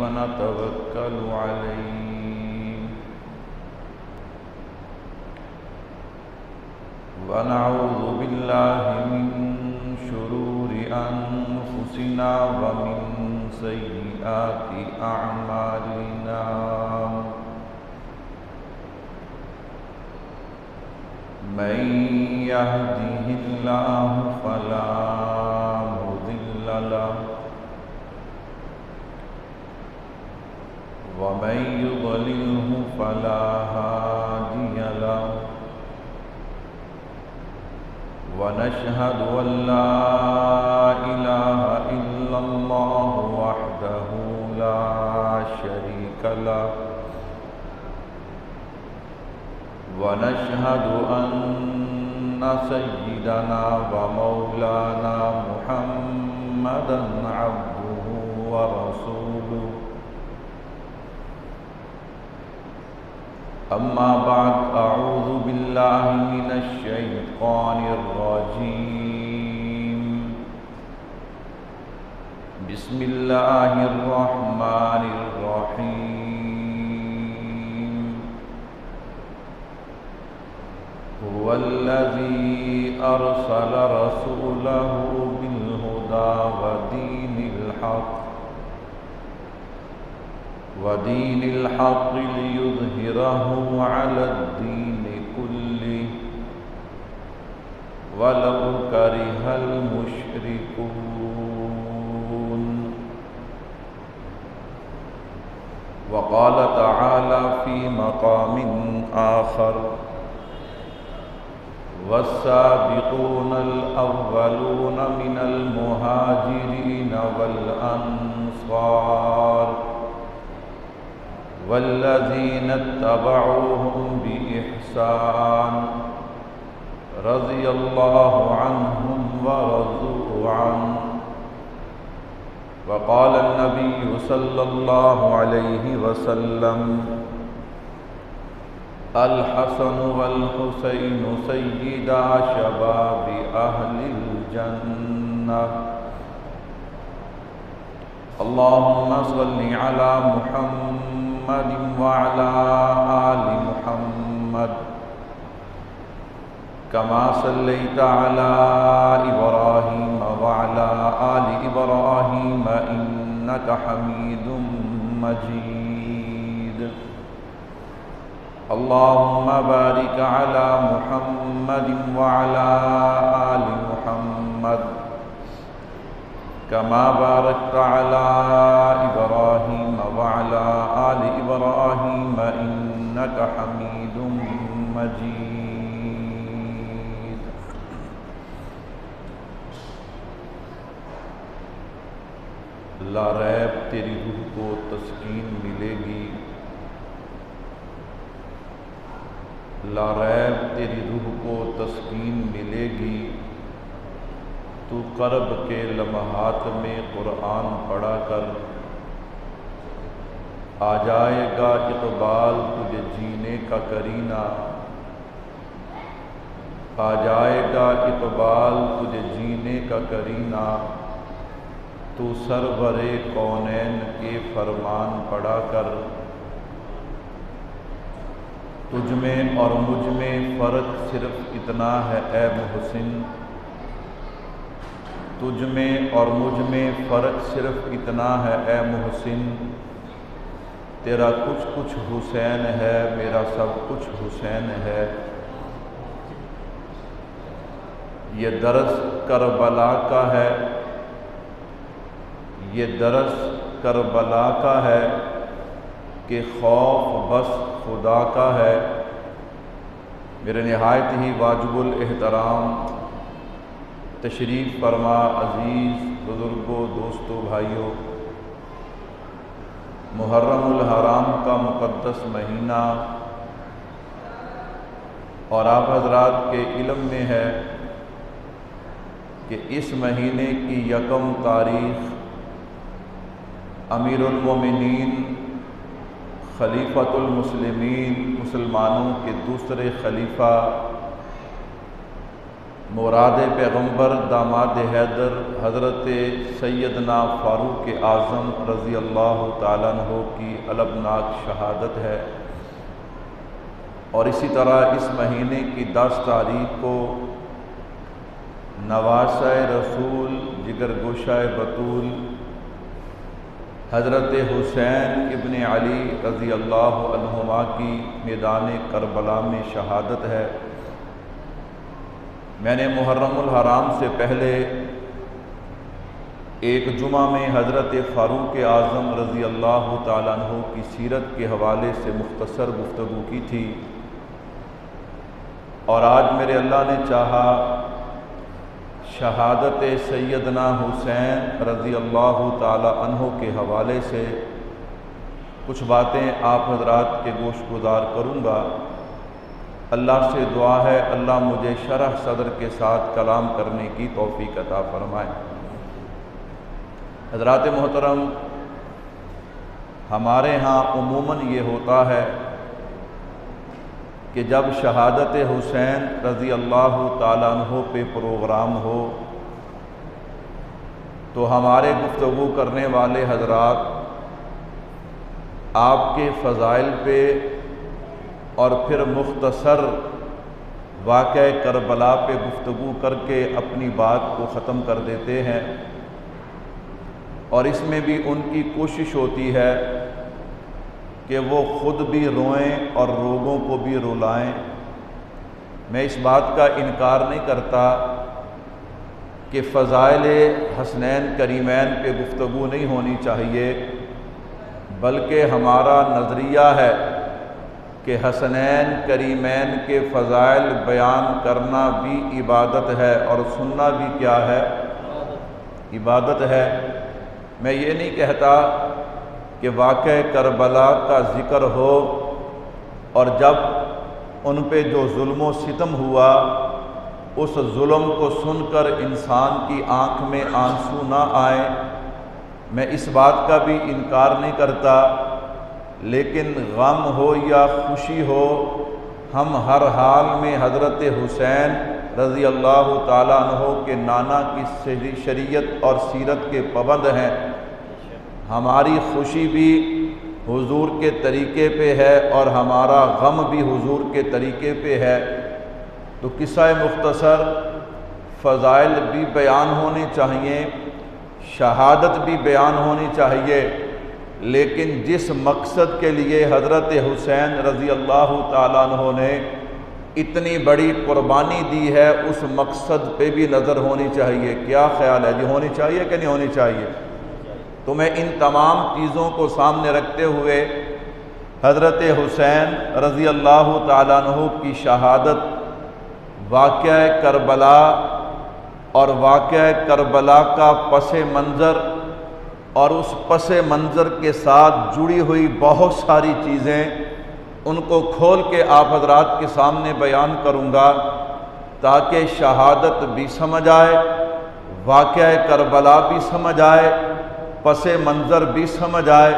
ونتوكل عليه ونعوذ بالله من شرور أنفسنا ومن سيئات أعمالنا من يهده الله فلا مضل له ومن يضلله فلا هادي له ونشهد أن لا إله إلا الله وحده لا شريك له ونشهد أن سيدنا ومولانا محمدا عبده ورسوله أما بعد أعوذ بالله من الشيطان الرجيم بسم الله الرحمن الرحيم هو الذي أرسل رسوله بالهدى ودين الحق ليظهره على الدين كله ولو كره المشركون وقال تعالى في مقام آخر والسابقون الأولون من المهاجرين والأنصار والذين اتبعوهم بإحسان رضي الله عنهم ورضوا عنه وقال النبي صلى الله عليه وسلم الحسن والحسين سيدا شباب أهل الجنة اللهم صل على محمد وعلى آل محمد كما صليت على إبراهيم وعلى آل إبراهيم إنك حميد مجيد اللهم بارك على محمد وعلى آل محمد كما باركت على إبراهيم وعلى آل إبراهيم إنك حميد مجيد لا ریب تیری روح کو تسکین ملے گی لا ریب تیری روح کو تسکین ملے گی تو کرب کے لمحات میں قرآن پڑھا کر آ جائے گا اقبال تجھے جینے کا کرینہ آ جائے گا اقبال تجھے جینے کا کرینہ تو سرور کونین کے فرمان پڑھا کر تجھ میں اور مجھ میں فرق صرف اتنا ہے اے محسن تجھ میں اور مجھ میں فرق صرف اتنا ہے اے محسن تیرا کچھ کچھ حسین ہے میرا سب کچھ حسین ہے یہ درس کربلا کا ہے یہ درس کربلا کا ہے کہ خوف بس خدا کا ہے میرے نہایت ہی واجب الاحترام تشریف فرما عزیز بزرگوں دوستوں بھائیوں محرم الحرام کا مقدس مہینہ اور آپ حضرات کے علم میں ہے کہ اس مہینے کی یکم تاریخ امیر المومنین خلیفۃ المسلمین مسلمانوں کے دوسرے خلیفہ مراد پیغمبر داماد حیدر حضرت سیدنا فاروق اعظم رضی اللہ تعالیٰ عنہ کی البناک شہادت ہے، اور اسی طرح اس مہینے کی 10 تاریخ کو نواسہ رسول جگر گوشہ بطول حضرت حسین ابن علی رضی اللہ عنہما کی میدان کربلا میں شہادت ہے۔ میں نے محرم الحرام سے پہلے ایک جمعہ میں حضرت فاروق اعظم رضی اللہ تعالیٰ عنہ کی سیرت کے حوالے سے مختصر گفتگو کی تھی، اور آج میرے اللہ نے چاہا شہادت سیدنا حسین رضی اللہ تعالیٰ عنہ کے حوالے سے کچھ باتیں آپ حضرات کے گوش گزار کروں گا۔ اللہ سے دعا ہے اللہ مجھے شرح صدر کے ساتھ کلام کرنے کی توفیق عطا فرمائے۔ حضرات محترم، ہمارے ہاں عموماً یہ ہوتا ہے کہ جب شہادت حسین رضی اللہ تعالیٰ عنہ پہ پروگرام ہو تو ہمارے گفتگو کرنے والے حضرات آپ کے فضائل پہ اور پھر مختصر واقعہ کربلا پہ گفتگو کر کے اپنی بات کو ختم کر دیتے ہیں، اور اس میں بھی ان کی کوشش ہوتی ہے کہ وہ خود بھی روئیں اور لوگوں کو بھی رلائیں۔ میں اس بات کا انکار نہیں کرتا کہ فضائل حسنین کریمین پہ گفتگو نہیں ہونی چاہیے، بلکہ ہمارا نظریہ ہے کہ حسنین کریمین کے فضائل بیان کرنا بھی عبادت ہے، اور سننا بھی کیا ہے؟ عبادت ہے۔ میں یہ نہیں کہتا کہ واقعہ کربلا کا ذکر ہو اور جب ان پہ جو ظلم و ستم ہوا اس ظلم کو سن کر انسان کی آنکھ میں آنسو نہ آئیں، میں اس بات کا بھی انکار نہیں کرتا، لیکن غم ہو یا خوشی ہو ہم ہر حال میں حضرت حسین رضی اللہ تعالیٰ عنہ کے نانا کی شریعت اور سیرت کے پابند ہیں۔ ہماری خوشی بھی حضور کے طریقے پہ ہے اور ہمارا غم بھی حضور کے طریقے پہ ہے، تو قصہ مختصر فضائل بھی بیان ہونے چاہیے، شہادت بھی بیان ہونی چاہیے، لیکن جس مقصد کے لیے حضرت حسین رضی اللہ تعالیٰ عنہ نے اتنی بڑی قربانی دی ہے اس مقصد پہ بھی نظر ہونی چاہیے۔ کیا خیال ہے جی، ہونی چاہیے کہ نہیں ہونی چاہیے؟ تو میں ان تمام چیزوں کو سامنے رکھتے ہوئے حضرت حسین رضی اللہ تعالیٰ عنہ کی شہادت، واقعہ کربلا اور واقعہ کربلا کا پس منظر اور اس پس منظر کے ساتھ جڑی ہوئی بہت ساری چیزیں ان کو کھول کے آپ حضرات کے سامنے بیان کروں گا، تاکہ شہادت بھی سمجھ آئے، واقعہ کربلا بھی سمجھ آئے، پس منظر بھی سمجھ آئے،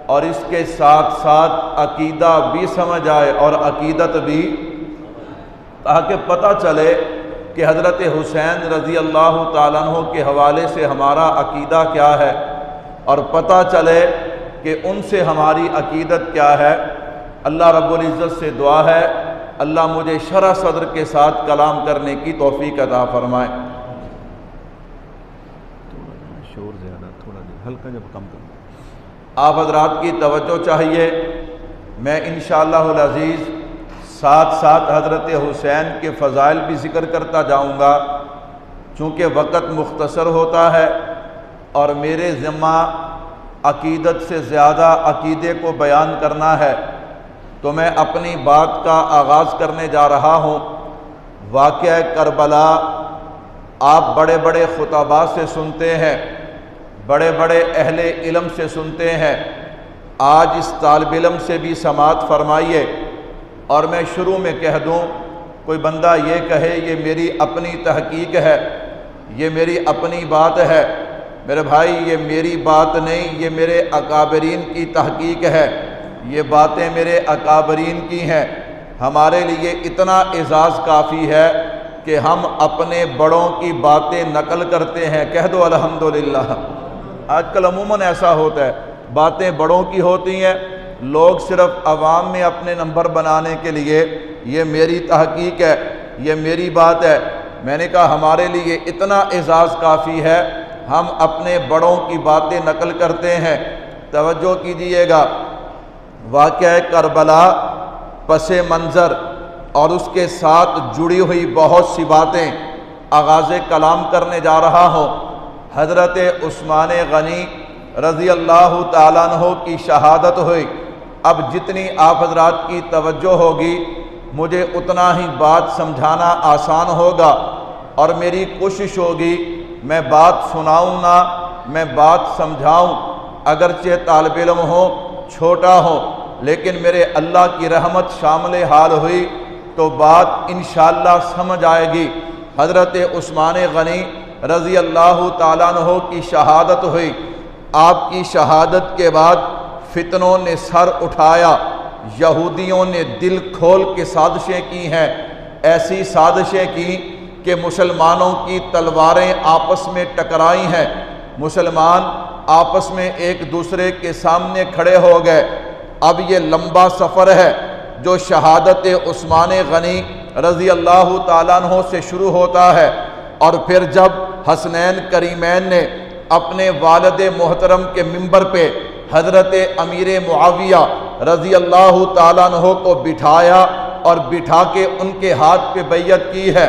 اور اس کے ساتھ ساتھ عقیدہ بھی سمجھ آئے اور عقیدت بھی، تاکہ پتہ چلے کہ حضرت حسین رضی اللہ تعالیٰ عنہ کے حوالے سے ہمارا عقیدہ کیا ہے، اور پتہ چلے کہ ان سے ہماری عقیدت کیا ہے۔ اللہ رب العزت سے دعا ہے اللہ مجھے شرح صدر کے ساتھ کلام کرنے کی توفیق عطا فرمائے۔ شور زیادہ تھوڑا ہلکا جب کم کرنا، آپ حضرات کی توجہ چاہیے۔ میں انشاءاللہ العزیز ساتھ ساتھ حضرت حسین کے فضائل بھی ذکر کرتا جاؤں گا، چونکہ وقت مختصر ہوتا ہے اور میرے ذمہ عقیدت سے زیادہ عقیدے کو بیان کرنا ہے، تو میں اپنی بات کا آغاز کرنے جا رہا ہوں۔ واقعہ کربلا آپ بڑے بڑے خطباء سے سنتے ہیں، بڑے بڑے اہل علم سے سنتے ہیں، آج اس طالب علم سے بھی سماعت فرمائیے۔ اور میں شروع میں کہہ دوں، کوئی بندہ یہ کہے یہ میری اپنی تحقیق ہے، یہ میری اپنی بات ہے، میرے بھائی یہ میری بات نہیں، یہ میرے اکابرین کی تحقیق ہے، یہ باتیں میرے اکابرین کی ہیں۔ ہمارے لیے اتنا اعزاز کافی ہے کہ ہم اپنے بڑوں کی باتیں نقل کرتے ہیں. کہہ دو الحمدللہ. آج کل عموماً ایسا ہوتا ہے، باتیں بڑوں کی ہوتی ہیں، لوگ صرف عوام میں اپنے نمبر بنانے کے لیے یہ میری تحقیق ہے، یہ میری بات ہے. میں نے کہا ہمارے لیے اتنا اعزاز کافی ہے، ہم اپنے بڑوں کی باتیں نقل کرتے ہیں. توجہ کیجئے گا، واقعہ کربلا پس منظر اور اس کے ساتھ جڑی ہوئی بہت سی باتیں آغاز کلام کرنے جا رہا ہوں. حضرت عثمان غنی رضی اللہ تعالیٰ عنہ کی شہادت ہوئی. اب جتنی آپ حضرات کی توجہ ہوگی مجھے اتنا ہی بات سمجھانا آسان ہوگا، اور میری کوشش ہوگی میں بات سناؤں نہ، میں بات سمجھاؤں. اگرچہ طالب علم ہو، چھوٹا ہو، لیکن میرے اللہ کی رحمت شامل حال ہوئی تو بات انشاءاللہ سمجھ آئے گی. حضرت عثمان غنی رضی اللہ تعالیٰ عنہ کی شہادت ہوئی. آپ کی شہادت کے بعد فتنوں نے سر اٹھایا، یہودیوں نے دل کھول کے سازشیں کی ہیں. ایسی سازشیں کی کہ مسلمانوں کی تلواریں آپس میں ٹکرائی ہیں. مسلمان آپس میں ایک دوسرے کے سامنے کھڑے ہو گئے. اب یہ لمبا سفر ہے جو شہادت عثمان غنی رضی اللہ تعالیٰ عنہ سے شروع ہوتا ہے، اور پھر جب حسنین کریمین نے اپنے والد محترم کے منبر پہ حضرت امیر معاویہ رضی اللہ تعالیٰ عنہ کو بٹھایا اور بٹھا کے ان کے ہاتھ پہ بیعت کی ہے،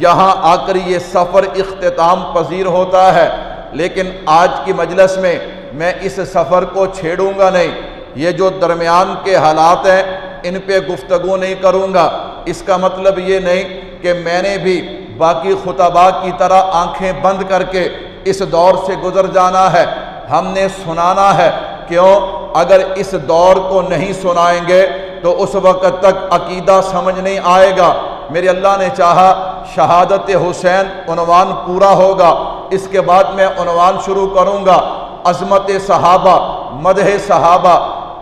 یہاں آ کر یہ سفر اختتام پذیر ہوتا ہے. لیکن آج کی مجلس میں میں اس سفر کو چھیڑوں گا نہیں. یہ جو درمیان کے حالات ہیں ان پہ گفتگو نہیں کروں گا. اس کا مطلب یہ نہیں کہ میں نے بھی باقی خطباء کی طرح آنکھیں بند کر کے اس دور سے گزر جانا ہے. ہم نے سنانا ہے. کیوں؟ اگر اس دور کو نہیں سنائیں گے تو اس وقت تک عقیدہ سمجھ نہیں آئے گا. میرے اللہ نے چاہا شہادت حسین عنوان پورا ہوگا، اس کے بعد میں عنوان شروع کروں گا عظمت صحابہ، مدح صحابہ،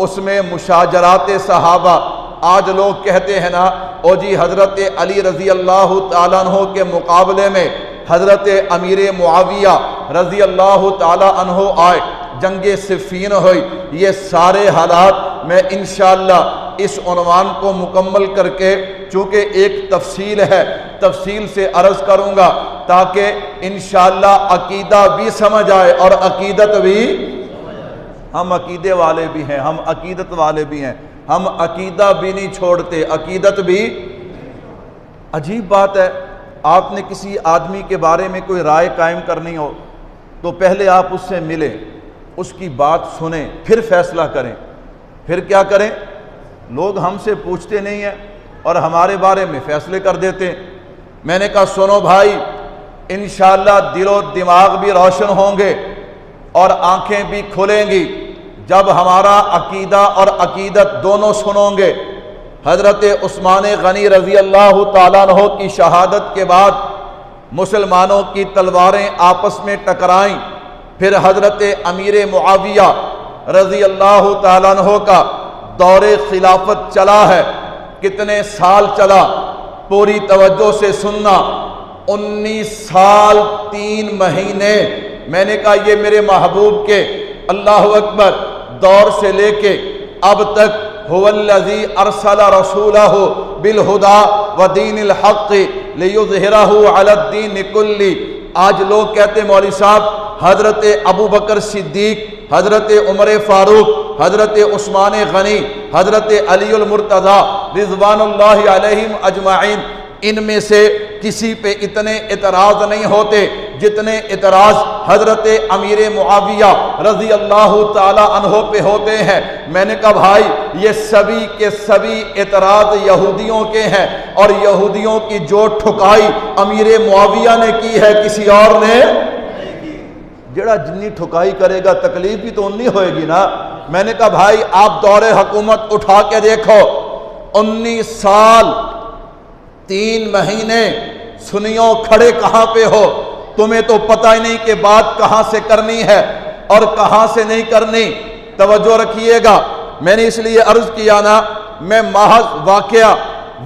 اس میں مشاجرات صحابہ. آج لوگ کہتے ہیں نا او جی حضرت علی رضی اللہ تعالیٰ عنہ کے مقابلے میں حضرت امیر معاویہ رضی اللہ تعالیٰ عنہ آئے، جنگ صفین ہوئی. یہ سارے حالات میں انشاءاللہ اس عنوان کو مکمل کر کے، چونکہ ایک تفصیل ہے، تفصیل سے عرض کروں گا تاکہ انشاءاللہ عقیدہ بھی سمجھ آئے اور عقیدت بھی. ہم عقیدے والے بھی ہیں، ہم عقیدت والے بھی ہیں، ہم عقیدہ بھی نہیں چھوڑتے، عقیدت بھی. عجیب بات ہے، آپ نے کسی آدمی کے بارے میں کوئی رائے قائم کرنی ہو تو پہلے آپ اس سے ملیں، اس کی بات سنیں، پھر فیصلہ کریں. پھر کیا کریں؟ لوگ ہم سے پوچھتے نہیں ہیں اور ہمارے بارے میں فیصلے کر دیتے ہیں. میں نے کہا سنو بھائی، انشاءاللہ دل و دماغ بھی روشن ہوں گے اور آنکھیں بھی کھلیں گی جب ہمارا عقیدہ اور عقیدت دونوں سنو گے. حضرت عثمان غنی رضی اللہ تعالیٰ عنہ کی شہادت کے بعد مسلمانوں کی تلواریں آپس میں ٹکرائیں. پھر حضرت امیر معاویہ رضی اللہ تعالیٰ عنہ کا دور خلافت چلا ہے. کتنے سال چلا؟ پوری توجہ سے سننا. 19 سال 3 مہینے. میں نے کہا یہ میرے محبوب کے اللہ اکبر دور سے لے کے اب تک هو الذی ارسل رسولہ بالہدی ودین الحق لیظہرہ علی الدین کلہ. آج لوگ کہتے مولوی صاحب حضرت ابو بکر صدیق، حضرت عمر فاروق، حضرت عثمان غنی، حضرت علی المرتضیٰ رضوان اللہ علیہم اجمعین، ان میں سے کسی پہ اتنے اعتراض نہیں ہوتے جتنے اعتراض حضرت امیر معاویہ رضی اللہ تعالی عنہ پہ ہوتے ہیں. میں نے کہا بھائی یہ سبھی کے سبھی اعتراض یہودیوں کے ہیں، اور یہودیوں کی جو ٹھکائی امیر معاویہ نے کی ہے کسی اور نے. جڑا جنی ٹھکائی کرے گا تکلیف بھی تو انی ہوئے گی نا. میں نے کہا بھائی آپ دور حکومت اٹھا کے دیکھو، 19 سال 3 مہینے سنیوں کھڑے کہاں پہ ہو. تمہیں تو پتہ ہی نہیں کہ بات کہاں سے کرنی ہے اور کہاں سے نہیں کرنی. توجہ رکھیے گا. میں نے اس لیے عرض کیا نا، میں محض واقعہ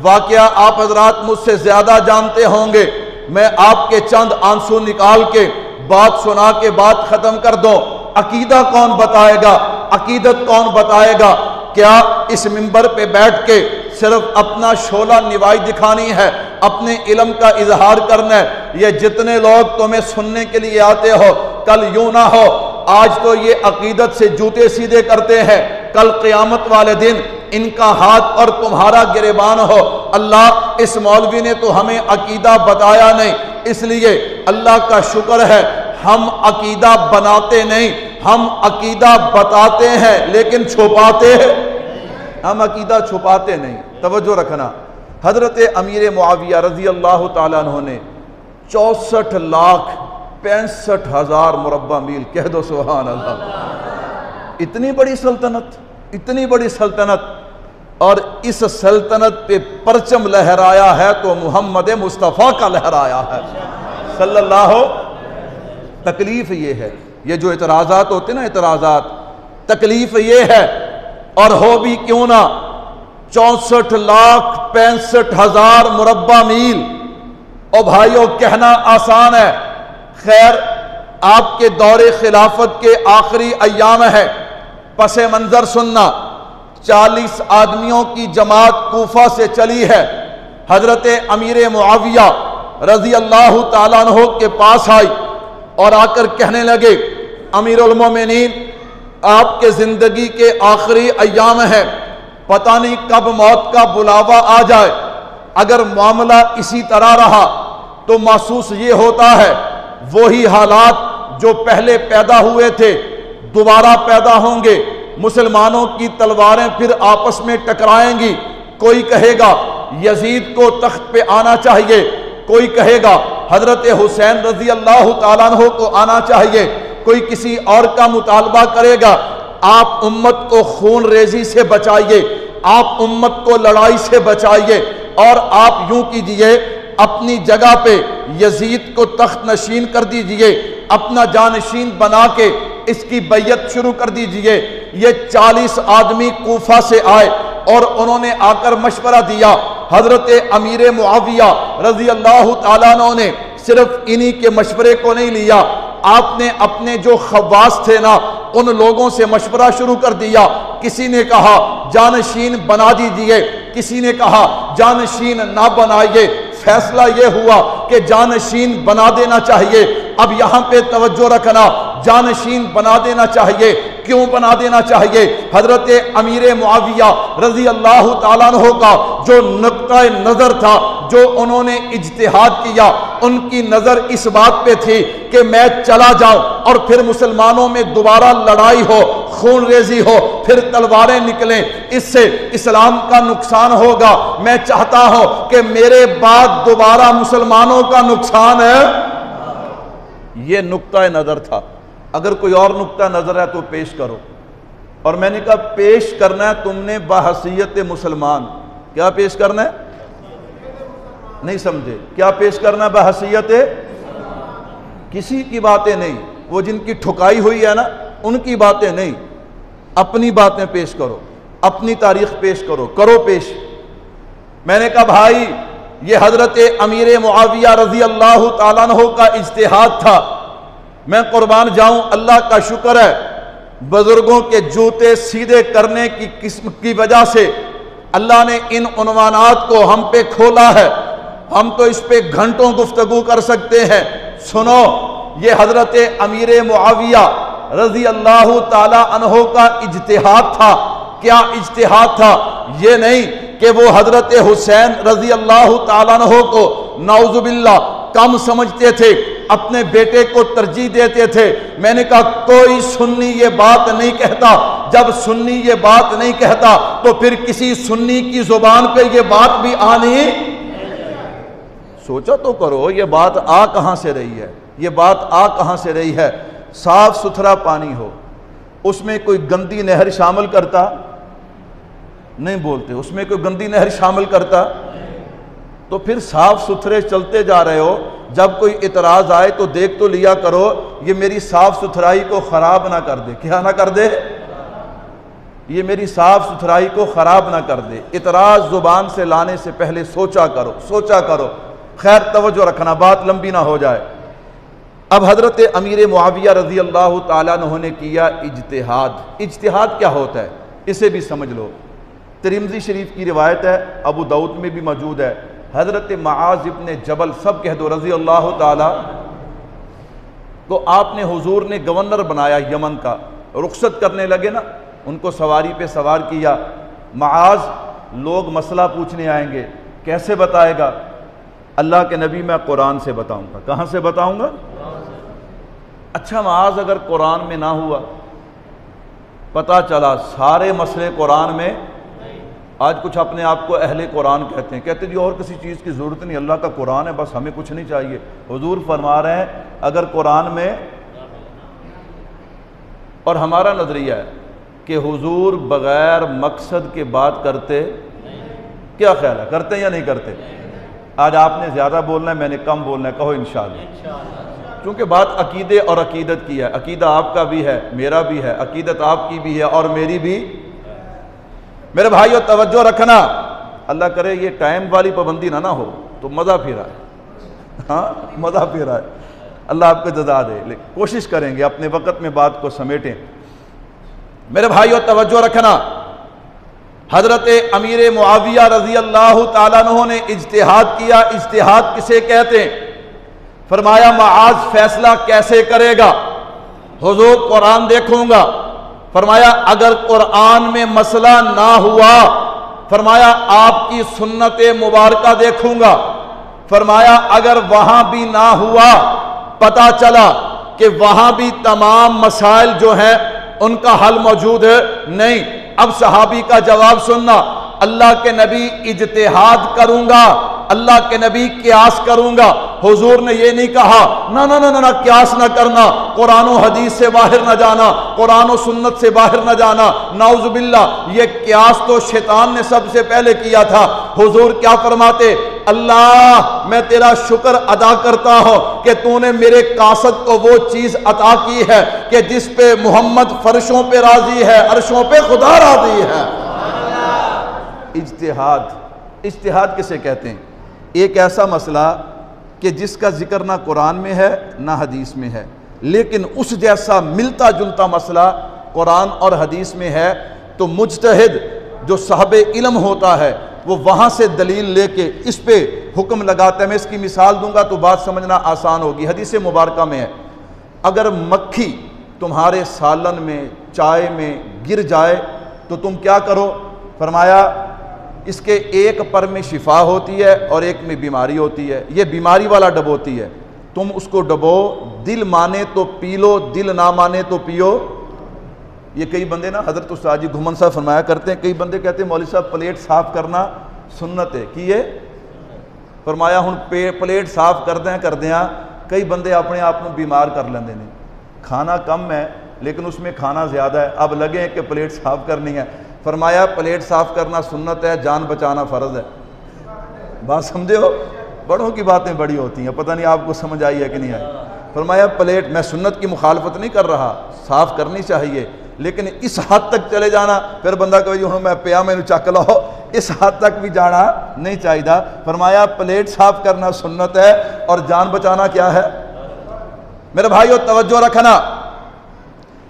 واقعہ آپ حضرات مجھ سے زیادہ جانتے ہوں گے، میں آپ کے چند آنسو نکال کے بات سنا کے بات ختم کر دوں۔ عقیدہ کون بتائے گا؟ عقیدت کون بتائے گا؟ کیا اس منبر پہ بیٹھ کے صرف اپنا شعلہ نوائی دکھانی ہے، اپنے علم کا اظہار کرنا ہے؟ یہ جتنے لوگ تمہیں سننے کے لیے آتے ہو، کل یوں نہ ہو آج تو یہ عقیدت سے جوتے سیدھے کرتے ہیں، کل قیامت والے دن ان کا ہاتھ اور تمہارا گریبان ہو۔ اللہ اس مولوی نے تو ہمیں عقیدہ بتایا نہیں، اس لیے اللہ کا شکر ہے ہم عقیدہ بناتے نہیں، ہم عقیدہ بتاتے ہیں لیکن چھپاتے ہیں، ہم عقیدہ چھپاتے نہیں۔ توجہ رکھنا، حضرت امیر معاویہ رضی اللہ تعالیٰ عنہ نے 64,65,000 مربع میل، کہہ دو سبحان اللہ، اتنی بڑی سلطنت، اتنی بڑی سلطنت، اور اس سلطنت پہ پرچم لہرایا ہے تو محمد مصطفیٰ کا لہرایا ہے صلی اللہ۔ تکلیف یہ ہے، یہ جو اعتراضات ہوتے ہیں نا، اعتراضات، تکلیف یہ ہے، اور ہو بھی کیوں نہ 64,65,000 مربع میل، او بھائیو کہنا آسان ہے، خیر آپ کے دور خلافت کے آخری ایام ہے، پس منظر سننا، 40 آدمیوں کی جماعت کوفہ سے چلی ہے، حضرت امیر معاویہ رضی اللہ تعالیٰ عنہ کے پاس آئی اور آ کر کہنے لگے، امیر المومنین آپ کے زندگی کے آخری ایام ہیں، پتہ نہیں کب موت کا بلاوا آ جائے، اگر معاملہ اسی طرح رہا تو محسوس یہ ہوتا ہے وہی حالات جو پہلے پیدا ہوئے تھے دوبارہ پیدا ہوں گے، مسلمانوں کی تلواریں پھر آپس میں ٹکرائیں گی، کوئی کہے گا یزید کو تخت پہ آنا چاہیے، کوئی کہے گا حضرت حسین رضی اللہ تعالیٰ عنہ کو آنا چاہیے، کوئی کسی اور کا مطالبہ کرے گا۔ آپ امت کو خون ریزی سے بچائیے، آپ امت کو لڑائی سے بچائیے، اور آپ یوں کیجئے اپنی جگہ پہ یزید کو تخت نشین کر دیجئے، اپنا جانشین بنا کے اس کی بیعت شروع کر دیجئے۔ یہ 40 آدمی کوفہ سے آئے اور انہوں نے آ کر مشورہ دیا، حضرت امیر معاویہ رضی اللہ تعالیٰ عنہ نے صرف انہی کے مشورے کو نہیں لیا، آپ نے اپنے جو خواص تھے نا ان لوگوں سے مشورہ شروع کر دیا، کسی نے کہا جانشین بنا دیجئے، کسی نے کہا جانشین نہ بنائیے، فیصلہ یہ ہوا کہ جانشین بنا دینا چاہیے۔ اب یہاں پہ توجہ رکھنا، جانشین بنا دینا چاہیے، کیوں بنا دینا چاہیے؟ حضرت امیر معاویہ رضی اللہ تعالیٰ عنہ کا جو نقطہ نظر تھا، جو انہوں نے اجتہاد کیا، ان کی نظر اس بات پہ تھی کہ میں چلا جاؤں اور پھر مسلمانوں میں دوبارہ لڑائی ہو، خون ریزی ہو، پھر تلواریں نکلیں، اس سے اسلام کا نقصان ہوگا، میں چاہتا ہوں کہ میرے بعد دوبارہ مسلمانوں کا نقصان ہے۔ یہ نقطہ نظر تھا، اگر کوئی اور نقطہ نظر ہے تو پیش کرو، اور میں نے کہا پیش کرنا ہے تم نے بحیثیت مسلمان، کیا پیش کرنا ہے؟ نہیں سمجھے، کیا پیش کرنا ہے بحیثیت؟ کسی کی باتیں نہیں، وہ جن کی ٹھکائی ہوئی ہے نا ان کی باتیں نہیں، اپنی باتیں پیش کرو، اپنی تاریخ پیش کرو، کرو پیش۔ میں نے کہا بھائی یہ حضرت امیر معاویہ رضی اللہ تعالیٰ عنہ کا اجتہاد تھا، میں قربان جاؤں، اللہ کا شکر ہے بزرگوں کے جوتے سیدھے کرنے کی قسم کی وجہ سے اللہ نے ان عنوانات کو ہم پہ کھولا ہے، ہم تو اس پہ گھنٹوں گفتگو کر سکتے ہیں۔ سنو، یہ حضرت امیر معاویہ رضی اللہ تعالیٰ عنہ کا اجتہاد تھا۔ کیا اجتہاد تھا؟ یہ نہیں کہ وہ حضرت حسین رضی اللہ تعالیٰ عنہ کو نعوذ باللہ کم سمجھتے تھے، اپنے بیٹے کو ترجیح دیتے تھے۔ میں نے کہا کوئی سنی یہ بات نہیں کہتا، جب سنی یہ بات نہیں کہتا تو پھر کسی سنی کی زبان پہ یہ بات بھی آنی، سوچا تو کرو یہ بات آ کہاں سے رہی ہے، یہ بات آ کہاں سے رہی ہے۔ صاف ستھرا پانی ہو، اس میں کوئی گندی نہر شامل کرتا نہیں، بولتے اس میں کوئی گندی نہر شامل کرتا، تو پھر صاف ستھرے چلتے جا رہے ہو، جب کوئی اعتراض آئے تو دیکھ تو لیا کرو یہ میری صاف ستھرائی کو خراب نہ کر دے، کیا نہ کر دے۔ یہ میری صاف ستھرائی کو خراب نہ کر دے۔ اعتراض زبان سے لانے سے پہلے سوچا کرو، خیر توجہ رکھنا، بات لمبی نہ ہو جائے۔ اب حضرت امیر معاویہ رضی اللہ تعالیٰ عنہ نے کیا اجتہاد کیا ہوتا ہے اسے بھی سمجھ لو۔ ترمذی شریف کی روایت ہے، ابو داؤد میں بھی موجود ہے، حضرت معاذ ابن جبل، سب کہہ دو رضی اللہ تعالیٰ، کو آپ نے حضور نے گورنر بنایا یمن کا، رخصت کرنے لگے نا، ان کو سواری پہ سوار کیا۔ معاذ لوگ مسئلہ پوچھنے آئیں گے، کیسے بتائے گا؟ اللہ کے نبی میں قرآن سے بتاؤں گا۔ کہاں سے بتاؤں گا؟ اچھا معاذ اگر قرآن میں نہ ہوا، پتہ چلا سارے مسئلے قرآن میں، آج کچھ اپنے آپ کو اہل قرآن کہتے ہیں، کہتے جی اور کسی چیز کی ضرورت نہیں، اللہ کا قرآن ہے بس، ہمیں کچھ نہیں چاہیے۔ حضور فرما رہے ہیں اگر قرآن میں، اور ہمارا نظریہ ہے کہ حضور بغیر مقصد کے بات کرتے، کیا خیال ہے کرتے یا نہیں کرتے؟ آج آپ نے زیادہ بولنا ہے، میں نے کم بولنا ہے، کہو انشاءاللہ، کیونکہ بات عقیدے اور عقیدت کی ہے۔ عقیدہ آپ کا بھی ہے، میرا بھی ہے، عقیدت آپ کی بھی ہے اور میری بھی۔ میرے بھائیو توجہ رکھنا، اللہ کرے یہ ٹائم والی پابندی نہ ہو تو مزہ پھر آئے، ہاں مزہ پھر آئے، اللہ آپ کو جزا دے۔ کوشش کریں گے اپنے وقت میں بات کو سمیٹیں۔ میرے بھائیو توجہ رکھنا، حضرت امیر معاویہ رضی اللہ تعالیٰ عنہ نے اجتہاد کیا۔ اجتہاد کسے کہتے ہیں؟ فرمایا معاذ فیصلہ کیسے کرے گا؟ حضور قرآن دیکھوں گا۔ فرمایا اگر قرآن میں مسئلہ نہ ہوا، فرمایا آپ کی سنت مبارکہ دیکھوں گا۔ فرمایا اگر وہاں بھی نہ ہوا، پتہ چلا کہ وہاں بھی تمام مسائل جو ہیں ان کا حل موجود ہے، نہیں، اب صحابی کا جواب سننا، اللہ کے نبی اجتہاد کروں گا، اللہ کے نبی قیاس کروں گا۔ حضور نے یہ نہیں کہا نہ قیاس نہ کرنا، قرآن و حدیث سے باہر نہ جانا، قرآن و سنت سے باہر نہ جانا، نعوذ باللہ، یہ قیاس تو شیطان نے سب سے پہلے کیا تھا۔ حضور کیا فرماتے؟ اللہ میں تیرا شکر ادا کرتا ہوں کہ تو نے میرے قاصد کو وہ چیز عطا کی ہے کہ جس پہ محمد فرشوں پہ راضی ہے، عرشوں پہ خدا راضی ہے۔ اجتہاد کسے کہتے ہیں؟ ایک ایسا مسئلہ کہ جس کا ذکر نہ قرآن میں ہے نہ حدیث میں ہے، لیکن اس جیسا ملتا جلتا مسئلہ قرآن اور حدیث میں ہے، تو مجتہد جو صاحب علم ہوتا ہے وہ وہاں سے دلیل لے کے اس پہ حکم لگاتا ہے۔ میں اس کی مثال دوں گا تو بات سمجھنا آسان ہوگی۔ حدیث مبارکہ میں ہے، اگر مکھی تمہارے سالن میں، چائے میں گر جائے تو تم کیا کرو؟ فرمایا اس کے ایک پر میں شفا ہوتی ہے اور ایک میں بیماری ہوتی ہے، یہ بیماری والا ڈبوتی ہے، تم اس کو ڈبو، دل مانے تو پی لو، دل نہ مانے تو پیو۔ یہ کئی بندے نا، حضرت استاد جی گھمن صاحب فرمایا کرتے ہیں، کئی بندے کہتے ہیں مولوی صاحب پلیٹ صاف کرنا سنت ہے، کی یہ فرمایا ہن پلیٹ صاف کردیاں کئی بندے اپنے آپ کو بیمار کر لیندے نے، کھانا کم ہے لیکن اس میں کھانا زیادہ ہے، اب لگے ہیں کہ پلیٹ صاف کرنی ہے۔ فرمایا پلیٹ صاف کرنا سنت ہے، جان بچانا فرض ہے۔ بات سمجھے ہو؟ بڑوں کی باتیں بڑی ہوتی ہیں، پتہ نہیں آپ کو سمجھ آئی ہے کہ نہیں آئی۔ فرمایا پلیٹ، میں سنت کی مخالفت نہیں کر رہا، صاف کرنی چاہیے، لیکن اس حد تک چلے جانا، پھر بندہ کہے جی ہوں میں پیا میں چک لاؤ، اس حد تک بھی جانا نہیں چاہیے۔ فرمایا پلیٹ صاف کرنا سنت ہے اور جان بچانا کیا ہے؟ میرے بھائیو توجہ رکھنا،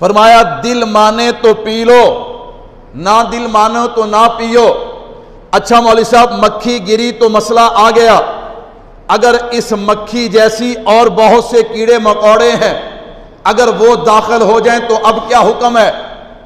فرمایا دل مانے تو پی لو، نہ دل مانو تو نہ پیو۔ اچھا مولوی صاحب مکھی گری تو مسئلہ آ گیا، اگر اس مکھی جیسی اور بہت سے کیڑے مکوڑے ہیں، اگر وہ داخل ہو جائیں تو اب کیا حکم ہے؟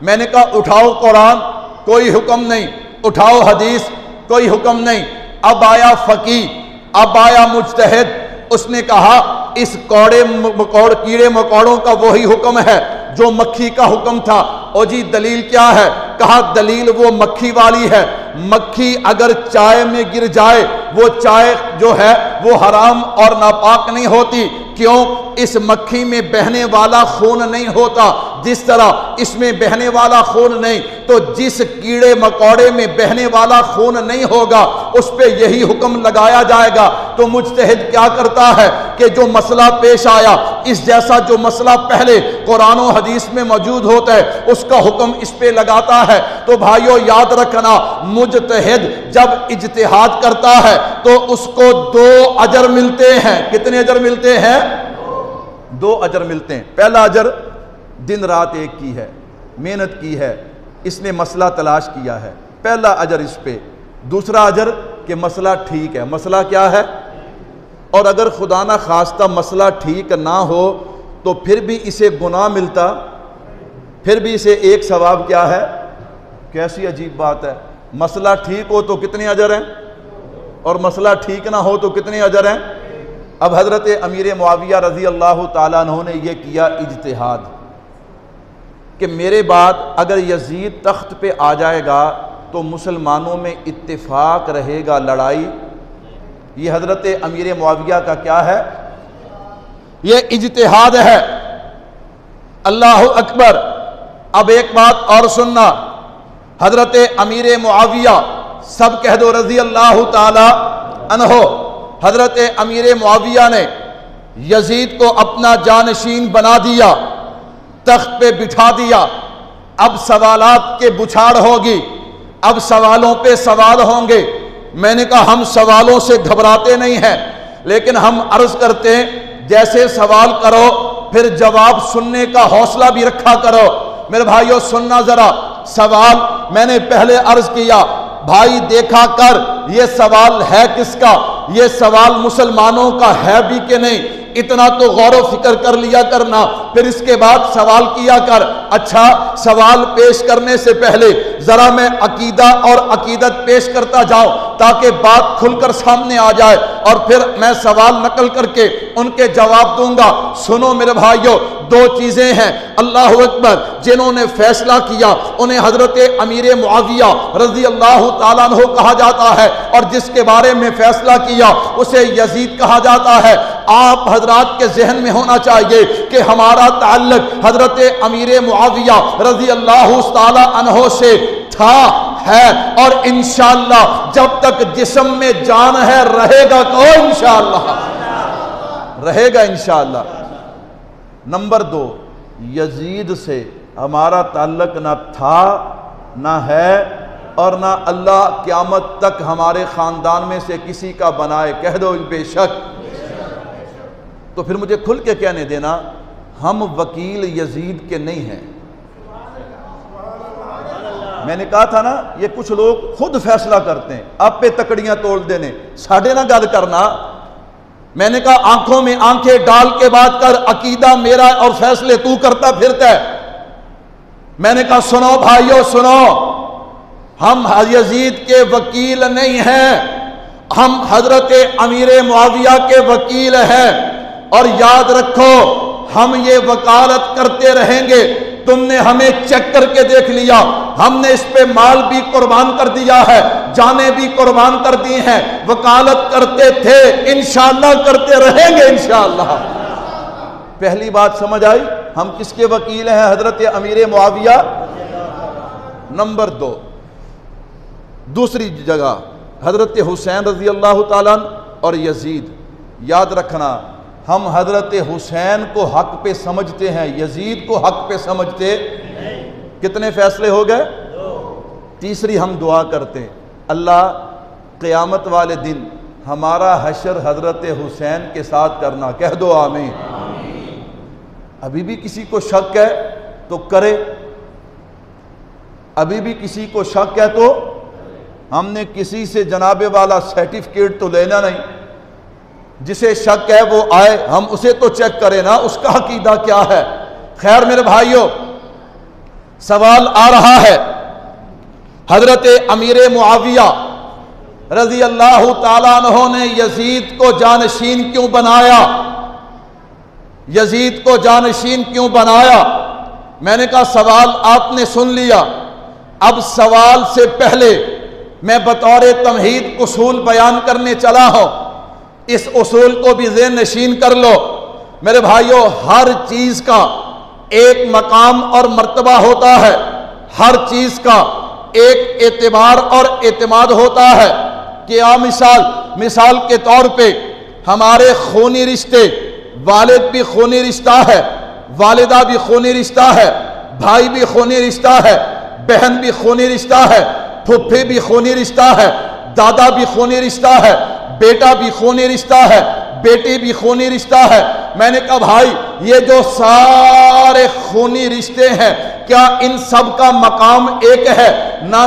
میں نے کہا اٹھاؤ قرآن، کوئی حکم نہیں، اٹھاؤ حدیث، کوئی حکم نہیں۔ اب آیا فقیہ، اب آیا مجتہد، اس نے کہا اس کیڑے مکوڑوں کا وہی حکم ہے جو مکھی کا حکم تھا۔ او جی دلیل کیا ہے؟ کہا دلیل وہ مکھی والی ہے، مکھی اگر چائے میں گر جائے وہ چائے جو ہے وہ حرام اور ناپاک نہیں ہوتی، کیوں؟ اس مکھی میں بہنے والا خون نہیں ہوتا، جس طرح اس میں بہنے والا خون نہیں، تو جس کیڑے مکوڑے میں بہنے والا خون نہیں ہوگا اس پہ یہی حکم لگایا جائے گا تو مجتہد کیا کرتا ہے کہ جو مسئلہ پیش آیا اس جیسا جو مسئلہ پہلے قرآن و حدیث میں موجود ہوتا ہے اس کا حکم اس پہ لگاتا ہے۔ تو بھائیو یاد رکھنا، مجتہد جب اجتہاد کرتا ہے تو اس کو 2 اجر ملتے ہیں۔ کتنے اجر ملتے ہیں؟ 2 اجر ملتے ہیں۔ پہلا اجر دن رات ایک کی ہے، محنت کی ہے، اس نے مسئلہ تلاش کیا ہے، پہلا اجر اس پہ۔ دوسرا اجر کہ مسئلہ ٹھیک ہے۔ مسئلہ کیا ہے؟ اور اگر خدا نہ خواستہ مسئلہ ٹھیک نہ ہو تو پھر بھی اسے گناہ ملتا، پھر بھی اسے ایک ثواب کیا ہے؟ کیسی عجیب بات ہے، مسئلہ ٹھیک ہو تو کتنے اجر ہیں اور مسئلہ ٹھیک نہ ہو تو کتنے اجر ہیں؟ اب حضرت امیر معاویہ رضی اللہ تعالیٰ عنہ نے یہ کیا اجتہاد کہ میرے بعد اگر یزید تخت پہ آ جائے گا تو مسلمانوں میں اتفاق رہے گا، لڑائی۔ یہ حضرت امیر معاویہ کا کیا ہے؟ یہ اجتہاد ہے۔ اللہ اکبر۔ اب ایک بات اور سننا، حضرت امیر معاویہ سب کہہ دو رضی اللہ تعالی عنہ، حضرت امیر معاویہ نے یزید کو اپنا جانشین بنا دیا، تخت پہ بٹھا دیا۔ اب سوالات کے بچھاڑ ہوگی، اب سوالوں پہ سوال ہوں گے۔ میں نے کہا ہم سوالوں سے گھبراتے نہیں ہیں، لیکن ہم عرض کرتے ہیں جیسے سوال کرو پھر جواب سننے کا حوصلہ بھی رکھا کرو۔ میرے بھائیو سننا ذرا، سوال میں نے پہلے عرض کیا، بھائی دیکھا کر یہ سوال ہے کس کا، یہ سوال مسلمانوں کا ہے بھی کہ نہیں، اتنا تو غور و فکر کر لیا کرنا، پھر اس کے بعد سوال کیا کر۔ اچھا سوال پیش کرنے سے پہلے ذرا میں عقیدہ اور عقیدت پیش کرتا جاؤں تاکہ بات کھل کر سامنے آ جائے، اور پھر میں سوال نقل کر کے ان کے جواب دوں گا۔ سنو میرے بھائیو، 2 چیزیں ہیں، اللہ اکبر، جنہوں نے فیصلہ کیا انہیں حضرت امیر معاویہ رضی اللہ تعالیٰ عنہ کہا جاتا ہے، اور جس کے بارے میں فیصلہ کیا اسے یزید کہا جاتا ہے۔ آپ حضرات کے ذہن میں ہونا چاہیے کہ ہمارا تعلق حضرت امیر معاویہ رضی اللہ تعالیٰ عنہ سے تھا، ہے، اور انشاءاللہ جب تک جسم میں جان ہے رہے گا، تو انشاءاللہ رہے گا انشاءاللہ۔ نمبر 2، یزید سے ہمارا تعلق نہ تھا نہ ہے اور نہ اللہ قیامت تک ہمارے خاندان میں سے کسی کا بنائے، کہہ دو بے شک۔ تو پھر مجھے کھل کے کہنے دینا، ہم وکیل یزید کے نہیں ہیں۔ میں نے کہا تھا نا یہ کچھ لوگ خود فیصلہ کرتے ہیں، آپ پہ تکڑیاں توڑ دینے، ساڑھے نہ گل کرنا۔ میں نے کہا آنکھوں میں آنکھیں ڈال کے بات کر، عقیدہ میرا اور فیصلے تو کرتا پھرتا ہے۔ میں نے کہا سنو بھائیو سنو، ہم یزید کے وکیل نہیں ہیں، ہم حضرت امیر معاویہ کے وکیل ہیں، اور یاد رکھو ہم یہ وکالت کرتے رہیں گے۔ تم نے ہمیں چیک کر کے دیکھ لیا، ہم نے اس پہ مال بھی قربان کر دیا ہے، جانیں بھی قربان کر دی ہیں، وکالت کرتے تھے، انشاءاللہ کرتے رہیں گے انشاءاللہ۔ پہلی بات سمجھ آئی، ہم کس کے وکیل ہیں؟ حضرت امیر معاویہ۔ نمبر 2، دوسری جگہ حضرت حسین رضی اللہ تعالیٰ اور یزید۔ یاد رکھنا ہم حضرت حسین کو حق پہ سمجھتے ہیں، یزید کو حق پہ سمجھتے۔ کتنے فیصلے ہو گئے؟ 2۔ تیسری ہم دعا کرتے ہیں، اللہ قیامت والے دن ہمارا حشر حضرت حسین کے ساتھ کرنا، کہہ دو آمین۔ ابھی بھی کسی کو شک ہے تو کرے، ابھی بھی کسی کو شک ہے تو ہم نے کسی سے جناب والا سرٹیفکیٹ تو لینا نہیں، جسے شک ہے وہ آئے، ہم اسے تو چیک کریں نا، اس کا عقیدہ کیا ہے۔ خیر میرے بھائیوں، سوال آ رہا ہے، حضرت امیر معاویہ رضی اللہ تعالیٰ عنہ نے یزید کو جانشین کیوں بنایا؟ یزید کو جانشین کیوں بنایا؟ میں نے کہا سوال آپ نے سن لیا، اب سوال سے پہلے میں بطور تمہید اصول بیان کرنے چلا ہوں، اس اصول کو بھی ذہن نشین کر لو۔ میرے بھائیوں، ہر چیز کا ایک مقام اور مرتبہ ہوتا ہے، ہر چیز کا ایک اعتبار اور اعتماد ہوتا ہے۔ کیا مثال کے طور پہ ہمارے خونی رشتے، والد بھی خونی رشتہ ہے، والدہ بھی خونی رشتہ ہے، بھائی بھی خونی رشتہ ہے، بہن بھی خونی رشتہ ہے، پھپھی بھی خونی رشتہ ہے، دادا بھی خونی رشتہ ہے، بیٹا بھی خونی رشتہ ہے، بیٹی بھی خونی رشتہ ہے۔ میں نے کہا بھائی یہ جو سارے خونی رشتے ہیں کیا ان سب کا مقام ایک ہے؟ نہ،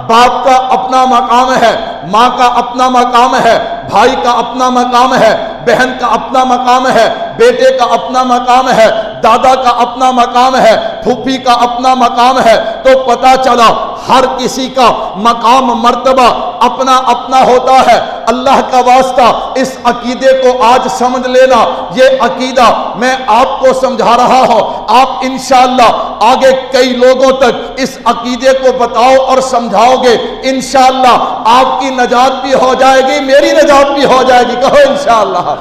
باپ کا اپنا مقام ہے، ماں کا اپنا مقام ہے، بھائی کا اپنا مقام ہے، بہن کا اپنا مقام ہے، بیٹے کا اپنا مقام ہے، دادا کا اپنا مقام ہے، پھوپھی کا اپنا مقام ہے۔ تو پتہ چلا ہر کسی کا مقام مرتبہ اپنا اپنا ہوتا ہے۔ اللہ کا واسطہ اس عقیدے کو آج سمجھ لینا، یہ عقیدہ میں آپ کو سمجھا رہا ہوں، آپ انشاءاللہ آگے کئی لوگوں تک اس عقیدے کو بتاؤ اور سمجھاؤ گے، انشاءاللہ آپ کی نجات بھی ہو جائے گی، میری نجات بھی ہو جائے گی، کہو انشاءاللہ۔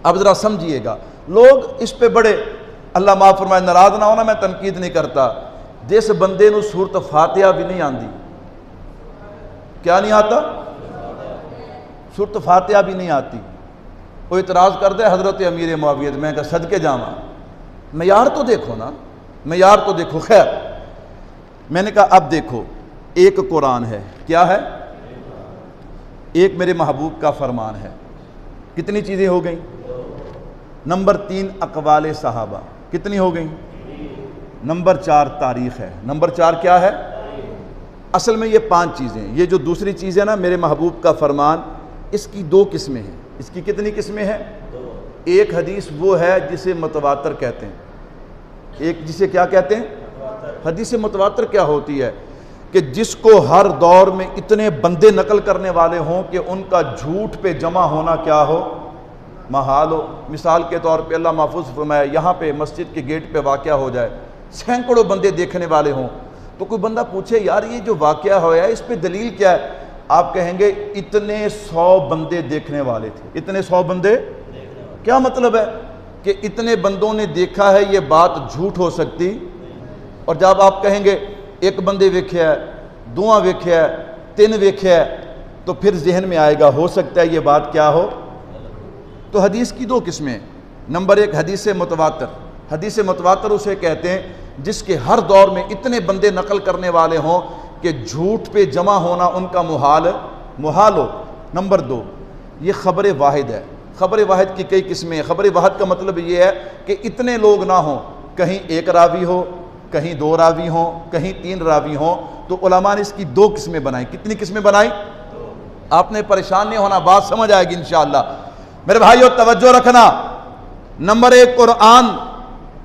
اب ذرا سمجھیے گا، لوگ اس پہ بڑے، اللہ معاف فرمائے ناراض نہ ہونا، میں تنقید نہیں کرتا، جس بندے نو سورت فاتحہ بھی نہیں آندی، کیا نہیں آتا؟ سورت فاتحہ بھی نہیں آتی، وہ اعتراض کر دے حضرت امیر معاویہ، میں کہا صدقے جاواں، معیار تو دیکھو نا، معیار تو دیکھو۔ خیر میں نے کہا اب دیکھو، ایک قرآن ہے، کیا ہے؟ ایک میرے محبوب کا فرمان ہے، کتنی چیزیں ہو گئیں؟ نمبر 3 اقوال صحابہ، کتنی ہو گئیں؟ نمبر 4 تاریخ ہے، نمبر 4 کیا ہے؟ اصل میں یہ 5 چیزیں، یہ جو دوسری چیز ہے نا میرے محبوب کا فرمان، اس کی 2 قسمیں ہیں۔ اس کی کتنی قسمیں ہیں؟ ایک حدیث وہ ہے جسے متواتر کہتے ہیں، ایک جسے کیا کہتے ہیں؟ حدیث متواتر کیا ہوتی ہے؟ کہ جس کو ہر دور میں اتنے بندے نقل کرنے والے ہوں کہ ان کا جھوٹ پہ جمع ہونا کیا ہو؟ محال ہو۔ مثال کے طور پہ اللہ محفوظ فرمایا یہاں پہ مسجد کے گیٹ پہ واقعہ ہو جائے، سینکڑوں بندے دیکھنے والے ہوں، تو کوئی بندہ پوچھے یار یہ جو واقعہ ہوا ہے اس پہ دلیل کیا ہے؟ آپ کہیں گے اتنے 100 بندے دیکھنے والے تھے، اتنے 100 بندے، کیا مطلب ہے؟ کہ اتنے بندوں نے دیکھا ہے، یہ بات جھوٹ ہو سکتی؟ اور جب آپ کہیں گے ایک بندے ویکھیا ہے، 2 ویکھیا ہے، 3 ویکھیا ہے، تو پھر ذہن میں آئے گا ہو سکتا ہے یہ بات کیا ہو؟ تو حدیث کی 2 قسمیں، نمبر 1 حدیث متواتر، حدیث متواتر اسے کہتے ہیں جس کے ہر دور میں اتنے بندے نقل کرنے والے ہوں کہ جھوٹ پہ جمع ہونا ان کا محال ہو۔ نمبر 2 یہ خبر واحد ہے۔ خبر واحد کی کئی قسمیں ہیں۔ خبر واحد کا مطلب یہ ہے کہ اتنے لوگ نہ ہوں، کہیں 1 راوی ہو، کہیں 2 راوی ہوں، کہیں 3 راوی ہوں، تو علماء نے اس کی 2 قسمیں بنائی۔ کتنی قسمیں بنائی؟ آپ نے پریشان نہیں ہونا، بات سمجھ آئے گی انشاءاللہ۔ میرے بھائیو توجہ رکھنا، نمبر 1 قرآن،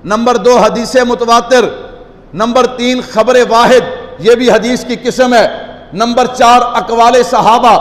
نمبر 2 حدیث متواتر، نمبر 3 خبر واحد، یہ بھی حدیث کی قسم ہے، نمبر 4 اقوال صحابہ،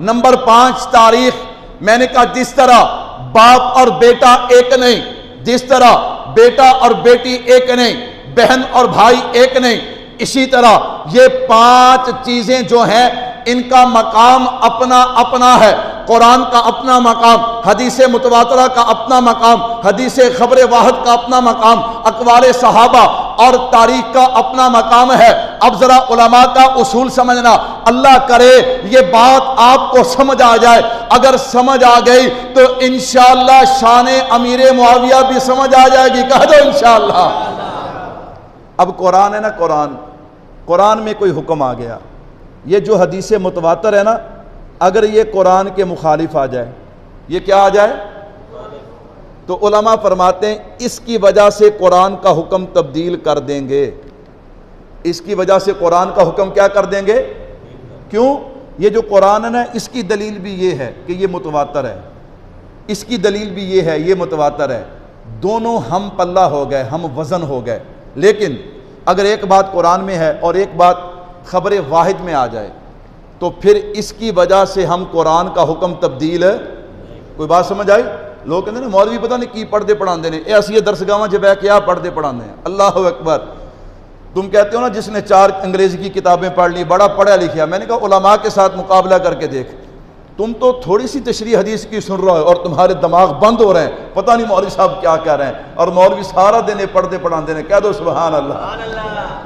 نمبر 5 تاریخ۔ میں نے کہا جس طرح باپ اور بیٹا ایک نہیں، جس طرح بیٹا اور بیٹی ایک نہیں، بہن اور بھائی ایک نہیں، اسی طرح یہ 5 چیزیں جو ہیں ان کا مقام اپنا اپنا ہے۔ قرآن کا اپنا مقام، حدیث متواترہ کا اپنا مقام، حدیث خبر واحد کا اپنا مقام، اقوال صحابہ اور تاریخ کا اپنا مقام ہے۔ اب ذرا علماء کا اصول سمجھنا، اللہ کرے یہ بات آپ کو سمجھ آ جائے، اگر سمجھ آ گئی تو انشاءاللہ شان امیر معاویہ بھی سمجھ آ جائے گی، کہہ دو انشاءاللہ۔ اب قرآن ہے نا، قرآن میں کوئی حکم آ گیا، یہ جو حدیث متواتر ہے نا، اگر یہ قرآن کے مخالف آ جائے، یہ کیا آ جائے؟ تو علماء فرماتے ہیں اس کی وجہ سے قرآن کا حکم تبدیل کر دیں گے، اس کی وجہ سے قرآن کا حکم کیا کر دیں گے؟ کیوں؟ یہ جو قرآن ہے نا، اس کی دلیل بھی یہ ہے کہ یہ متواتر ہے، اس کی دلیل بھی یہ ہے یہ متواتر ہے، دونوں ہم پلہ ہو گئے، ہم وزن ہو گئے۔ لیکن اگر ایک بات قرآن میں ہے اور ایک بات خبر واحد میں آ جائے تو پھر اس کی وجہ سے ہم قرآن کا حکم تبدیل، کوئی بات سمجھ آئی؟ لوگ کہتے ہیں نا مولوی پتہ نہیں کی پڑھتے پڑھاندے نے، ایسی درسگاہاں جب ہے کیا پڑھتے پڑھاندے ہیں، اللہ اکبر۔ تم کہتے ہو نا جس نے 4 انگریزی کی کتابیں پڑھ لی بڑا پڑھا لکھا، میں نے کہا علماء کے ساتھ مقابلہ کر کے دیکھ، تم تو تھوڑی سی تشریح حدیث کی سن رہے ہو اور تمہارے دماغ بند ہو رہے ہیں، پتہ نہیں مولوی صاحب کیا کہہ رہے ہیں، اور مولوی سارا دن پڑھتے پڑھاندے نے، کہہ دو سبحان اللہ۔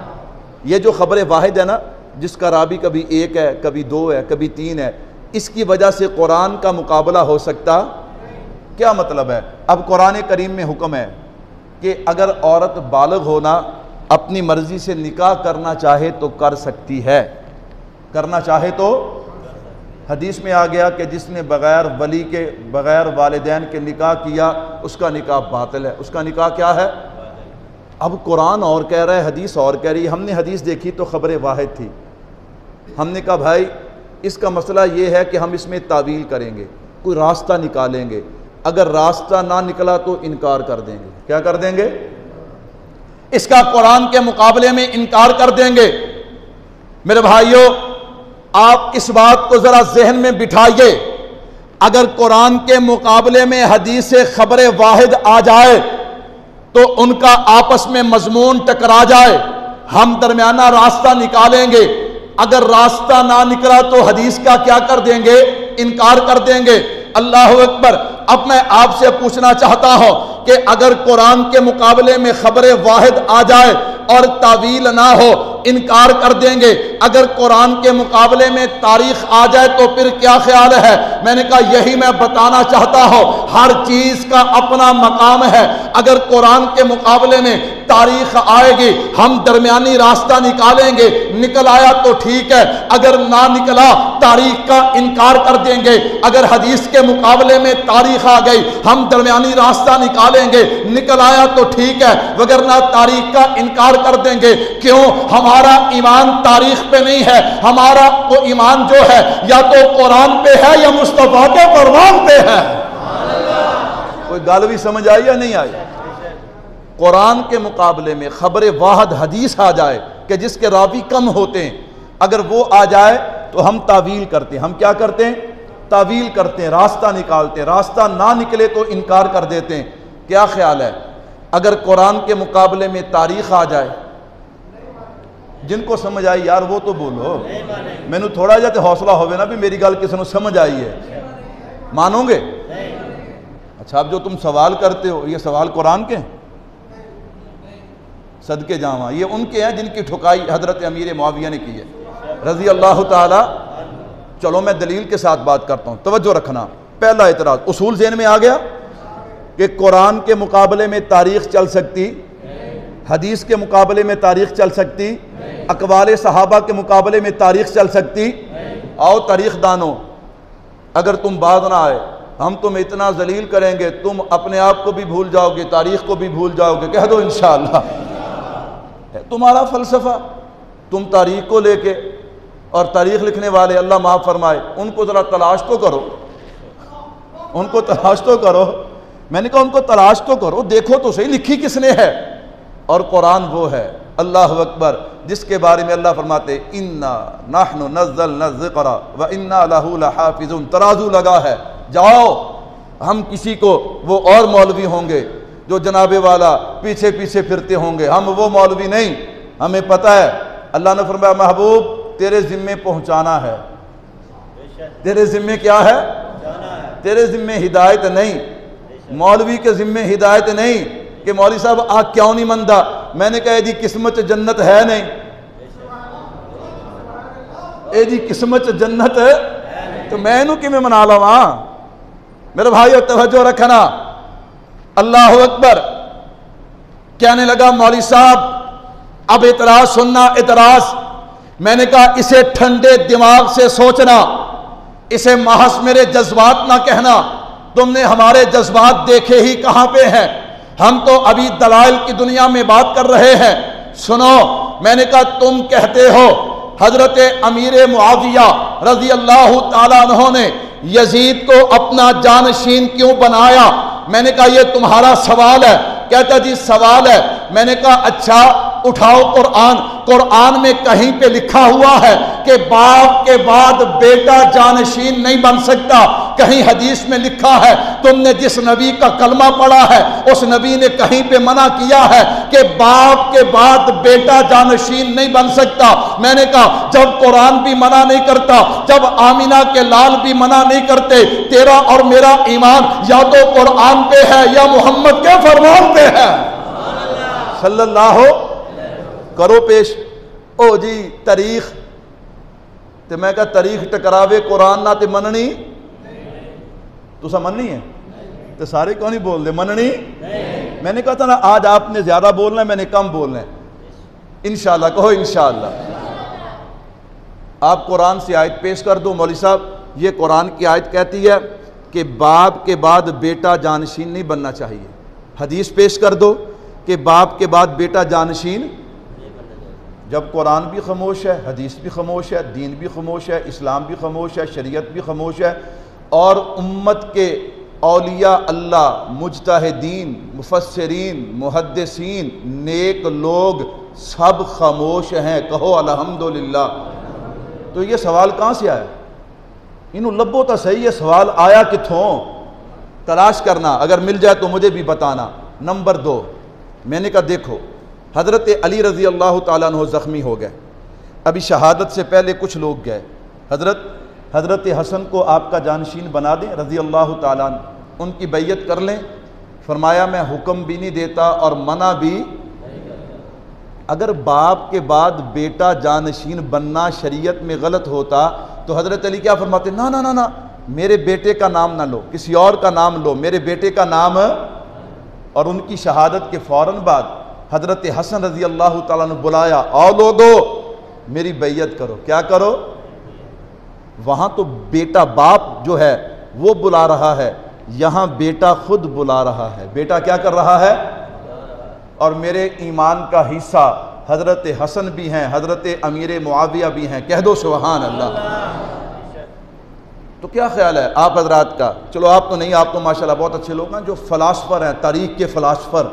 یہ جو خبر واحد ہے نا، جس کا راوی کبھی ایک ہے، کبھی دو ہے، کبھی تین ہے، اس کی وجہ سے قرآن کا مقابلہ ہو سکتا؟ کیا مطلب ہے؟ اب قرآن کریم میں حکم ہے کہ اگر عورت بالغ ہونا اپنی مرضی سے نکاح کرنا چاہے تو کر سکتی ہے، کرنا چاہے تو۔ حدیث میں آ گیا کہ جس نے بغیر ولی کے، بغیر والدین کے نکاح کیا اس کا نکاح باطل ہے، اس کا نکاح کیا ہے؟ اب قرآن اور کہہ رہا ہے، حدیث اور کہہ رہی ہے۔ ہم نے حدیث دیکھی تو خبر واحد تھی، ہم نے کہا بھائی اس کا مسئلہ یہ ہے کہ ہم اس میں تعویل کریں گے، کوئی راستہ نکالیں گے، اگر راستہ نہ نکلا تو انکار کر دیں گے۔ کیا کر دیں گے؟ اس کا قرآن کے مقابلے میں انکار کر دیں گے۔ میرے بھائیوں، آپ اس بات کو ذرا ذہن میں بٹھائیے، اگر قرآن کے مقابلے میں حدیث خبر واحد آ جائے تو ان کا آپس میں مضمون ٹکرا جائے، ہم درمیانہ راستہ نکالیں گے، اگر راستہ نہ نکلا تو حدیث کا کیا کر دیں گے؟ انکار کر دیں گے۔ اللہ اکبر۔ اب میں آپ سے پوچھنا چاہتا ہوں کہ اگر قرآن کے مقابلے میں خبر واحد آ جائے اور تعویل نہ ہو، انکار کر دیں گے، اگر قرآن کے مقابلے میں تاریخ آ جائے تو پھر کیا خیال ہے؟ میں نے کہا یہی میں بتانا چاہتا ہوں، ہر چیز کا اپنا مقام ہے۔ اگر قرآن کے مقابلے میں تاریخ آئے گی، ہم درمیانی راستہ نکالیں گے، نکل آیا تو ٹھیک ہے، اگر نہ نکلا تاریخ کا انکار کر دیں گے۔ اگر حدیث کے مقابلے میں تاریخ آ گئی، ہم درمیانی راستہ نکالیں گے، نکل آیا تو ٹھیک ہے، وگرنہ تاریخ کا انکار کر دیں گے۔ کیوں؟ ہمارا ایمان تاریخ پہ نہیں ہے، ہمارا وہ ایمان جو ہے یا تو قرآن پہ ہے یا مصطفیٰ کے فرمان پہ ہے۔ کوئی گال بھی سمجھ آئی یا نہیں آئی؟ قرآن کے مقابلے میں خبر واحد حدیث آ جائے کہ جس کے راوی کم ہوتے ہیں، اگر وہ آ جائے تو ہم تعویل کرتے ہیں۔ ہم کیا کرتے ہیں؟ تعویل کرتے ہیں، راستہ نکالتے ہیں، راستہ نہ نکلے تو انکار کر دیتے ہیں۔ کیا خیال ہے اگر قرآن کے مقابلے میں تاریخ آ جائے؟ جن کو سمجھ آئی یار وہ تو بولو، میں نے تھوڑا جاتے حوصلہ ہوئے نا بھی میری گل کسی نے سمجھ آئی ہے، مانو گے؟ اچھا، اب جو تم سوال کرتے ہو یہ سوال قرآن کے ہیں؟ صدقے جاواں یہ ان کے ہیں جن کی ٹھکائی حضرت امیر معاویہ نے کی ہے رضی اللہ تعالی۔ چلو میں دلیل کے ساتھ بات کرتا ہوں، توجہ رکھنا۔ پہلا اعتراض، اصول ذہن میں آ گیا کہ قرآن کے مقابلے میں تاریخ چل سکتی، حدیث کے مقابلے میں تاریخ چل سکتی، اقوال صحابہ کے مقابلے میں تاریخ چل سکتی۔ آؤ تاریخ دانو، اگر تم بعد نہ آئے ہم تم اتنا ذلیل کریں گے تم اپنے آپ کو بھی بھول جاؤ گے، تاریخ کو بھی بھول جاؤ گے۔ کہہ دو انشاءاللہ۔ تمہارا فلسفہ، تم تاریخ کو لے کے اور تاریخ لکھنے والے اللہ معاف فرمائے ان کو ذرا تلاش تو کرو، ان کو تلاش تو کرو۔ میں نے کہا ان کو تلاش تو کرو، دیکھو تو صحیح لکھی کس نے ہے۔ اور قرآن وہ ہے، اللہ اکبر، جس کے بارے میں اللہ فرماتے اِنَّا نَحْنُ نَزَّلْنَا الذِّكْرَ وَإِنَّا لَهُ لَحَافِظُونَ۔ ترازو لگا ہے، جاؤ ہم کسی کو، وہ اور مولوی ہوں گے جو جناب والا پیچھے پیچھے پھرتے ہوں گے، ہم وہ مولوی نہیں، ہمیں پتہ ہے۔ اللہ نے فرمایا محبوب تیرے ذمے پہنچانا ہے، تیرے ذمے کیا ہے؟ تیرے ذمے ہدایت نہیں، مولوی کے ذمے ہدایت نہیں کہ مولوی صاحب آگ کیوں نہیں مندا۔ میں نے کہا ایدی قسمت جنت ہے نہیں، ایدی قسمت جنت ہے تو میں انہوں کی میں منا لواں۔ میرے بھائیو توجہ رکھنا، اللہ اکبر۔ کہنے لگا مولوی صاحب اب اعتراض سننا، اعتراض۔ میں نے کہا اسے ٹھنڈے دماغ سے سوچنا، اسے محض میرے جذبات نہ کہنا، تم نے ہمارے جذبات دیکھے ہی کہاں پہ ہیں، ہم تو ابھی دلائل کی دنیا میں بات کر رہے ہیں۔ سنو، میں نے کہا تم کہتے ہو حضرت امیر معاویہ رضی اللہ تعالیٰ عنہ نے یزید کو اپنا جانشین کیوں بنایا؟ میں نے کہا یہ تمہارا سوال ہے۔ کہتا جی سوال ہے۔ میں نے کہا اچھا اٹھاؤ قرآن، قرآن میں کہیں پہ لکھا ہوا ہے کہ باپ کے بعد بیٹا جانشین نہیں بن سکتا؟ کہیں حدیث میں لکھا ہے؟ تم نے جس نبی کا کلمہ پڑھا ہے اس نبی نے کہیں پہ منع کیا ہے کہ باپ کے بعد بیٹا جانشین نہیں بن سکتا؟ میں نے کہا جب قرآن بھی منع نہیں کرتا، جب آمینہ کے لال بھی منع نہیں کرتے، تیرا اور میرا ایمان یا تو قرآن پہ ہے یا محمد کے فرمان پہ ہے صلی اللہ کرو پیش۔ او جی تاریخ تو میں کہا تاریخ ٹکراوے قرآن نہ تے مننی تو سا مننی ہے تو سارے کیوں نہیں بول دے مننی. میں نے کہا تھا نا آج آپ نے زیادہ بولنا ہے میں نے کم بولنا ہے انشاءاللہ. کہو انشاءاللہ. آپ قرآن سے آیت پیش کر دو. مولوی صاحب یہ قرآن کی آیت کہتی ہے کہ باپ کے بعد بیٹا جانشین نہیں بننا چاہیے. حدیث پیش کر دو کہ باپ کے بعد بیٹا جانشین. جب قرآن بھی خاموش ہے، حدیث بھی خاموش ہے، دین بھی خاموش ہے، اسلام بھی خاموش ہے، شریعت بھی خاموش ہے، اور امت کے اولیاء اللہ، مجتہدین، مفسرین، محدثین، نیک لوگ سب خاموش ہیں. کہو الحمدللہ. تو یہ سوال کہاں سے آیا؟ انہوں لبو تا صحیح یہ سوال آیا کتھوں؟ تلاش کرنا، اگر مل جائے تو مجھے بھی بتانا. نمبر 2، میں نے کہا دیکھو حضرت علی رضی اللہ تعالیٰ عنہ زخمی ہو گئے. ابھی شہادت سے پہلے کچھ لوگ گئے حضرت حسن کو آپ کا جانشین بنا دیں رضی اللہ تعالیٰ عنہ، ان کی بیعت کر لیں. فرمایا میں حکم بھی نہیں دیتا اور منع بھی. اگر باپ کے بعد بیٹا جانشین بننا شریعت میں غلط ہوتا تو حضرت علی کیا فرماتے؟ نا نا نا نا، میرے بیٹے کا نام نہ لو، کسی اور کا نام لو، میرے بیٹے کا نام. اور ان کی شہادت کے فوراً بعد حضرت حسن رضی اللہ تعالیٰ نے بلایا، آؤ لوگو میری بیعت کرو. کیا کرو؟ وہاں تو بیٹا باپ جو ہے وہ بلا رہا ہے، یہاں بیٹا خود بلا رہا ہے. بیٹا کیا کر رہا ہے؟ اور میرے ایمان کا حصہ حضرت حسن بھی ہیں، حضرت امیر معاویہ بھی ہیں. کہہ دو سبحان اللہ. تو کیا خیال ہے آپ حضرات کا؟ چلو آپ تو نہیں، آپ تو ماشاءاللہ بہت اچھے لوگ ہیں. جو فلاسفر ہیں، تاریخ کے فلاسفر،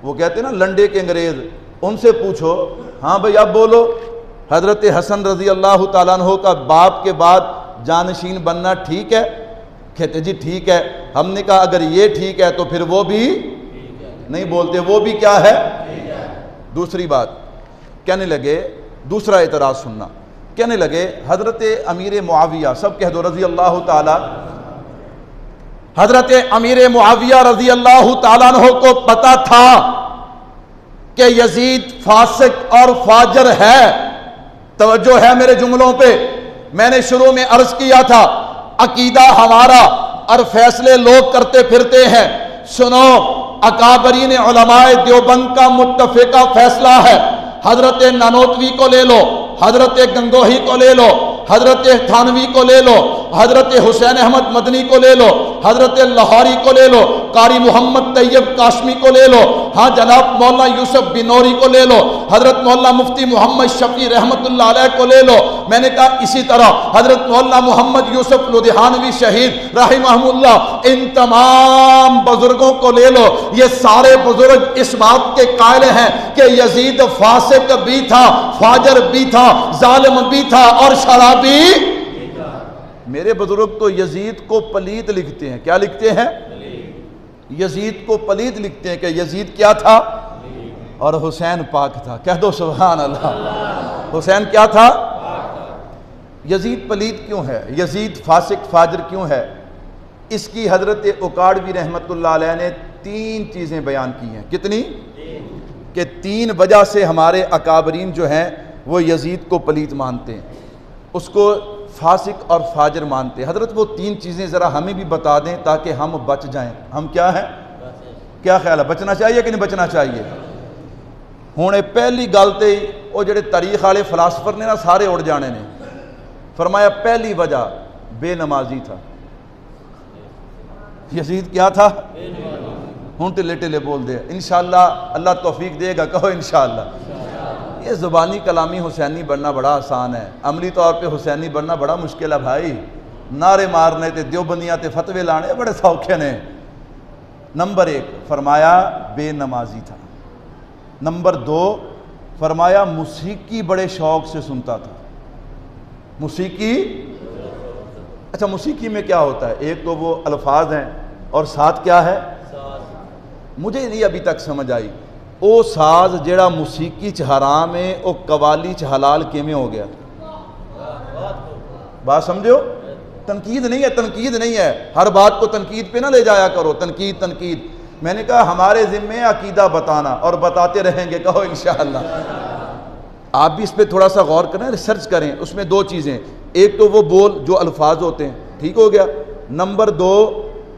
وہ کہتے ہیں نا لنڈے کے انگریز، ان سے پوچھو ہاں بھئی اب بولو حضرت حسن رضی اللہ تعالیٰ عنہ کا باپ کے بعد جانشین بننا ٹھیک ہے؟ کہتے جی ٹھیک ہے. ہم نے کہا اگر یہ ٹھیک ہے تو پھر وہ بھی نہیں بولتے، وہ بھی کیا ہے؟ دوسری بات کہنے لگے، دوسرا اعتراض سننا، کہنے لگے حضرت امیر معاویہ، سب کہہ دو رضی اللہ تعالیٰ، حضرت امیر معاویہ رضی اللہ تعالیٰ عنہ کو پتا تھا کہ یزید فاسق اور فاجر ہے. توجہ ہے میرے جملوں پہ؟ میں نے شروع میں عرض کیا تھا عقیدہ ہمارا اور فیصلے لوگ کرتے پھرتے ہیں. سنو، اکابرین علماء دیوبند کا متفقہ فیصلہ ہے. حضرت نانوتوی کو لے لو، حضرت گنگوہی کو لے لو، حضرت تھانوی کو لے لو، حضرت حسین احمد مدنی کو لے لو، حضرت لاہوری کو لے لو، قاری محمد طیب کاشمی کو لے لو، ہاں جناب مولانا یوسف بنوری کو لے لو، حضرت مولانا مفتی محمد شفیع رحمت اللہ علیہ کو لے لو. میں نے کہا اسی طرح حضرت مولانا محمد یوسف لدھیانوی شہید رحمہ اللہ، ان تمام بزرگوں کو لے لو. یہ سارے بزرگ اس بات کے قائل ہیں کہ یزید فاسق بھی تھا، فاجر بھی تھا، ظالم بھی تھا اور شرابی. میرے بزرگ تو یزید کو پلید لکھتے ہیں. کیا لکھتے ہیں؟ یزید کو پلید لکھتے ہیں کہ یزید کیا تھا اور حسین پاک تھا. کہہ دو سبحان اللہ. حسین کیا تھا؟ یزید پلید کیوں ہے؟ یزید فاسق فاجر کیوں ہے؟ اس کی حضرت اکاڑوی رحمت اللہ علیہ نے 3 چیزیں بیان کی ہیں. کتنی؟ کہ 3 وجہ سے ہمارے اکابرین جو ہیں وہ یزید کو پلید مانتے ہیں، اس کو فاسق اور فاجر مانتے ہیں. حضرت وہ 3 چیزیں ذرا ہمیں بھی بتا دیں تاکہ ہم بچ جائیں. ہم کیا ہیں؟ کیا خیال ہے؟ بچنا چاہیے کہ نہیں بچنا چاہیے؟ ہونے پہلی گل تے وہ جڑے تاریخ والے فلاسفر نے نا سارے اڑ جانے نے. فرمایا پہلی وجہ بے نمازی تھا. یزید کیا تھا؟ ہوں ٹلے ٹلے بول دے. انشاءاللہ اللہ توفیق دے گا. کہو انشاءاللہ. یہ زبانی کلامی حسینی بننا بڑا آسان ہے، عملی طور پہ حسینی بننا بڑا مشکل ہے بھائی. نعرے مارنے تے دیوبندیاں تے فتوے لانے بڑے سوکھے نے. نمبر 1 فرمایا بے نمازی تھا. نمبر 2 فرمایا موسیقی بڑے شوق سے سنتا تھا. موسیقی، اچھا موسیقی میں کیا ہوتا ہے؟ ایک تو وہ الفاظ ہیں اور ساتھ کیا ہے؟ مجھے نہیں ابھی تک سمجھ آئی او ساز جیڑا موسیقی چ حرام ہے او قوالی چ حلال کیویں ہو گیا؟ بات سمجھو؟ تنقید نہیں ہے، تنقید نہیں ہے. ہر بات کو تنقید پہ نہ لے جایا کرو. تنقید تنقید. میں نے کہا ہمارے ذمے عقیدہ بتانا اور بتاتے رہیں گے. کہو انشاءاللہ. آپ بھی اس پہ تھوڑا سا غور کریں، ریسرچ کریں. اس میں دو چیزیں، ایک تو وہ بول جو الفاظ ہوتے ہیں، ٹھیک ہو گیا. نمبر دو،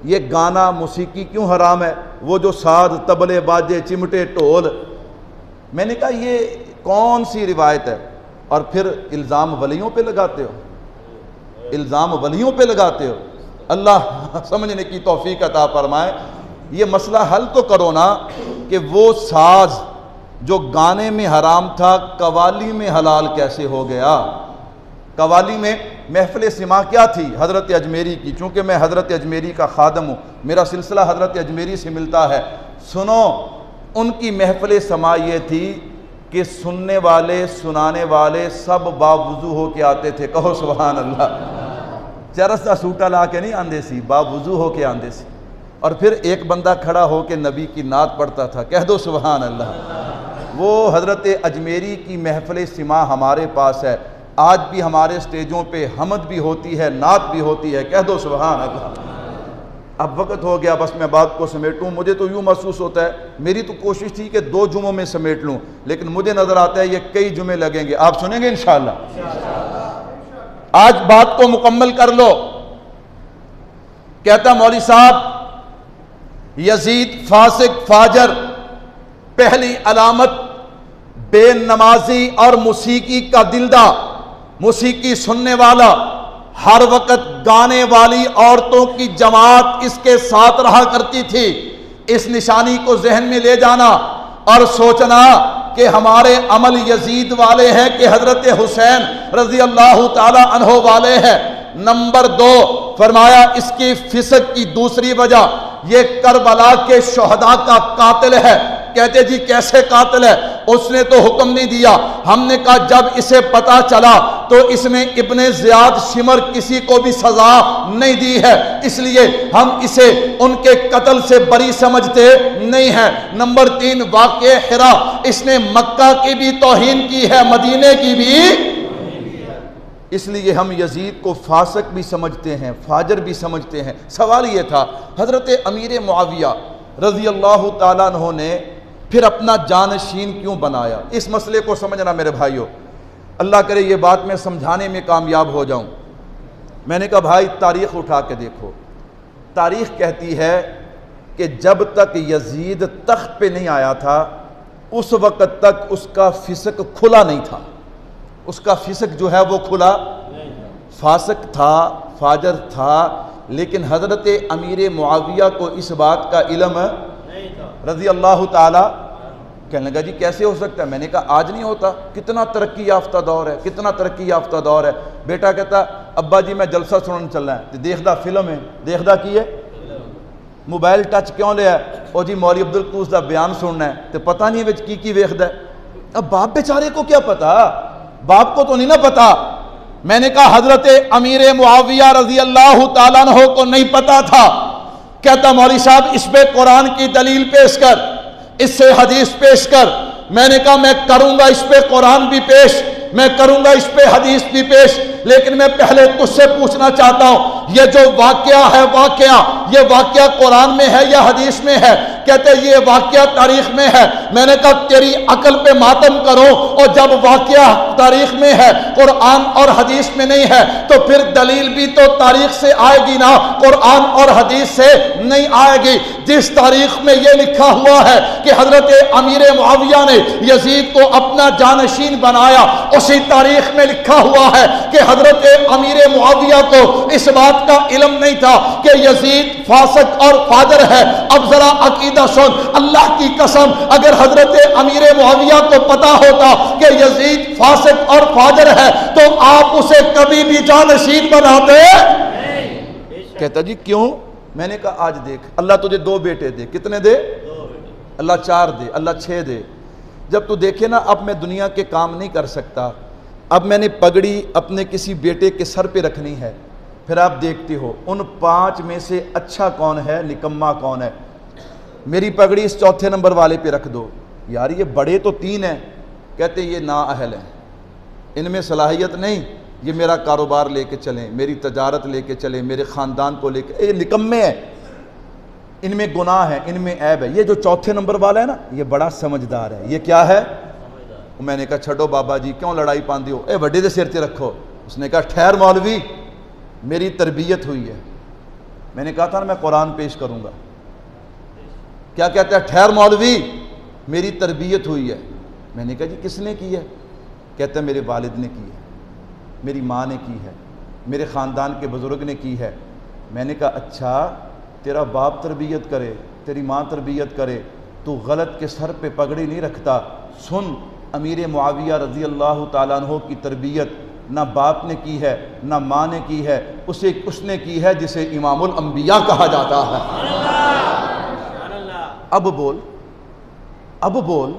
یہ گانا موسیقی کیوں حرام ہے؟ وہ جو ساز، طبلے، باجے، چمٹے، ڈھول. میں نے کہا یہ کون سی روایت ہے؟ اور پھر الزام ولیوں پہ لگاتے ہو، الزام ولیوں پہ لگاتے ہو. اللہ سمجھنے کی توفیق عطا فرمائے. یہ مسئلہ حل تو کرو نا کہ وہ ساز جو گانے میں حرام تھا قوالی میں حلال کیسے ہو گیا؟ قوالی میں محفل سما کیا تھی؟ حضرت اجمیری کی. چونکہ میں حضرت اجمیری کا خادم ہوں، میرا سلسلہ حضرت اجمیری سے ملتا ہے. سنو، ان کی محفل سما یہ تھی کہ سننے والے، سنانے والے سب باوضو ہو کے آتے تھے. کہو سبحان اللہ. چرسا سوٹا لا کے نہیں آندے سی، باوضو ہو کے آندے سی. اور پھر ایک بندہ کھڑا ہو کے نبی کی نعت پڑھتا تھا. کہہ دو سبحان اللہ. وہ حضرت اجمیری کی محفل سما ہمارے پاس ہے. آج بھی ہمارے سٹیجوں پہ حمد بھی ہوتی ہے، نعت بھی ہوتی ہے. کہہ دو سبحان اللہ. اب وقت ہو گیا، بس میں بات کو سمیٹوں. مجھے تو یوں محسوس ہوتا ہے، میری تو کوشش تھی کہ 2 جمعوں میں سمیٹ لوں، لیکن مجھے نظر آتا ہے یہ کئی جمعے لگیں گے. آپ سنیں گے انشاءاللہ. آج بات کو مکمل کر لو. کہتا مولوی صاحب یزید فاسق فاجر، پہلی علامت بے نمازی اور موسیقی کا دلدہ، موسیقی سننے والا، ہر وقت گانے والی عورتوں کی جماعت اس کے ساتھ رہا کرتی تھی. اس نشانی کو ذہن میں لے جانا اور سوچنا کہ ہمارے عمل یزید والے ہیں کہ حضرت حسین رضی اللہ تعالی عنہ والے ہیں. نمبر 2 فرمایا اس کی فسق کی دوسری وجہ یہ کربلا کے شہداء کا قاتل ہے. کہتے جی کیسے قاتل ہے؟ اس نے تو حکم نہیں دیا. ہم نے کہا جب اسے پتا چلا تو اس نے ابن زیاد شمر کسی کو بھی سزا نہیں دی ہے، اس لیے ہم اسے ان کے قتل سے بری سمجھتے نہیں ہیں. نمبر 3 واقع حرا، اس نے مکہ کی بھی توہین کی ہے، مدینے کی بھی. اس لیے ہم یزید کو فاسق بھی سمجھتے ہیں، فاجر بھی سمجھتے ہیں. سوال یہ تھا حضرت امیر معاویہ رضی اللہ تعالیٰ عنہ نے پھر اپنا جانشین کیوں بنایا؟ اس مسئلے کو سمجھنا میرے بھائیوں. اللہ کرے یہ بات میں سمجھانے میں کامیاب ہو جاؤں. میں نے کہا بھائی تاریخ اٹھا کے دیکھو. تاریخ کہتی ہے کہ جب تک یزید تخت پہ نہیں آیا تھا اس وقت تک اس کا فسق کھلا نہیں تھا. اس کا فسق جو ہے وہ کھلا فاسق تھا، فاجر تھا. لیکن حضرت امیر معاویہ کو اس بات کا علم رضی اللہ تعالی. کہنے لگا جی کیسے ہو سکتا ہے؟ میں نے کہا آج نہیں ہوتا، کتنا ترقی یافتہ دور ہے، کتنا ترقی یافتہ دور ہے. بیٹا کہتا ابا جی میں جلسہ سنن چل رہا ہے. دیکھدہ فلم ہے، دیکھدہ کی ہے، موبائل ٹچ کیوں لیا ہے؟ او جی مولوی عبدالقدوس دا بیان سننا ہے تو پتہ نہیں وچ کی ویکھدا ہے. اب باپ بیچارے کو کیا پتا، باپ کو تو نہیں نہ پتا. میں نے کہا حضرت امیر معاویہ رضی اللہ تعالیٰ عنہ کو نہیں پتا تھا. کہتا مولوی صاحب اس پہ قرآن کی دلیل پیش کر، اس سے حدیث پیش کر. میں نے کہا میں کروں گا اس پہ قرآن بھی پیش، میں کروں گا اس پہ حدیث بھی پیش، لیکن میں پہلے تجھ سے پوچھنا چاہتا ہوں یہ جو واقعہ ہے، واقعہ یہ واقعہ قرآن میں ہے یا حدیث میں ہے؟ کہتے یہ واقعہ تاریخ میں ہے. میں نے کہا تیری عقل پہ ماتم کرو، اور جب واقعہ تاریخ میں ہے قرآن اور حدیث میں نہیں ہے تو پھر دلیل بھی تو تاریخ سے آئے گی نا، قرآن اور حدیث سے نہیں آئے گی. جس تاریخ میں یہ لکھا ہوا ہے کہ حضرت امیر معاویہ نے یزید کو اپنا جانشین بنایا، اسی تاریخ میں لکھا ہوا ہے کہ حضرت امیر معاویہ کو اس بات کا علم نہیں تھا کہ یزید فاسق اور فاجر ہے. اب ذرا عقیدہ سن، اللہ کی قسم اگر حضرت امیر معاویہ کو پتا ہوتا کہ یزید فاسق اور فاجر ہے تو آپ اسے کبھی بھی جانشین بناتے؟ کہتا جی کیوں؟ میں نے کہا آج دیکھ اللہ تجھے 2 بیٹے دے. کتنے دے؟ اللہ 4 دے، اللہ 6 دے. جب تو دیکھے نا اب میں دنیا کے کام نہیں کر سکتا، اب میں نے پگڑی اپنے کسی بیٹے کے سر پہ رکھنی ہے، پھر آپ دیکھتے ہو ان 5 میں سے اچھا کون ہے، نکما کون ہے. میری پگڑی اس 4تھے نمبر والے پہ رکھ دو. یار یہ بڑے تو 3 ہیں. کہتے یہ نااہل ہیں، ان میں صلاحیت نہیں، یہ میرا کاروبار لے کے چلیں، میری تجارت لے کے چلیں، میرے خاندان کو لے کے. یہ نکمے ہیں، ان میں گناہ ہے، ان میں عیب ہے. یہ جو 4تھے نمبر والا ہے نا یہ بڑا سمجھدار ہے. یہ کیا ہے؟ میں نے کہا چھڈو بابا جی کیوں لڑائی پاندی ہو, اے وڈے دے سر تے رکھو. اس نے کہا ٹھہر مولوی, میری تربیت ہوئی ہے. میں نے کہا تھا نا میں قرآن پیش کروں گا. کیا کہتا ہے؟ ٹھہر مولوی, میری تربیت ہوئی ہے. میں نے کہا جی کس نے کی ہے؟ کہتا ہے میرے والد نے کی ہے, میری ماں نے کی ہے, میرے خاندان کے بزرگ نے کی ہے. میں نے کہا اچھا, تیرا باپ تربیت کرے, تیری ماں تربیت کرے, تو غلط کے سر پہ پگڑی نہیں رکھتا. سن, امیر معاویہ رضی اللہ تعالیٰ عنہ کی تربیت نہ باپ نے کی ہے نہ ماں نے کی ہے, اس نے کی ہے جسے امام الانبیاء کہا جاتا ہے. اب بول,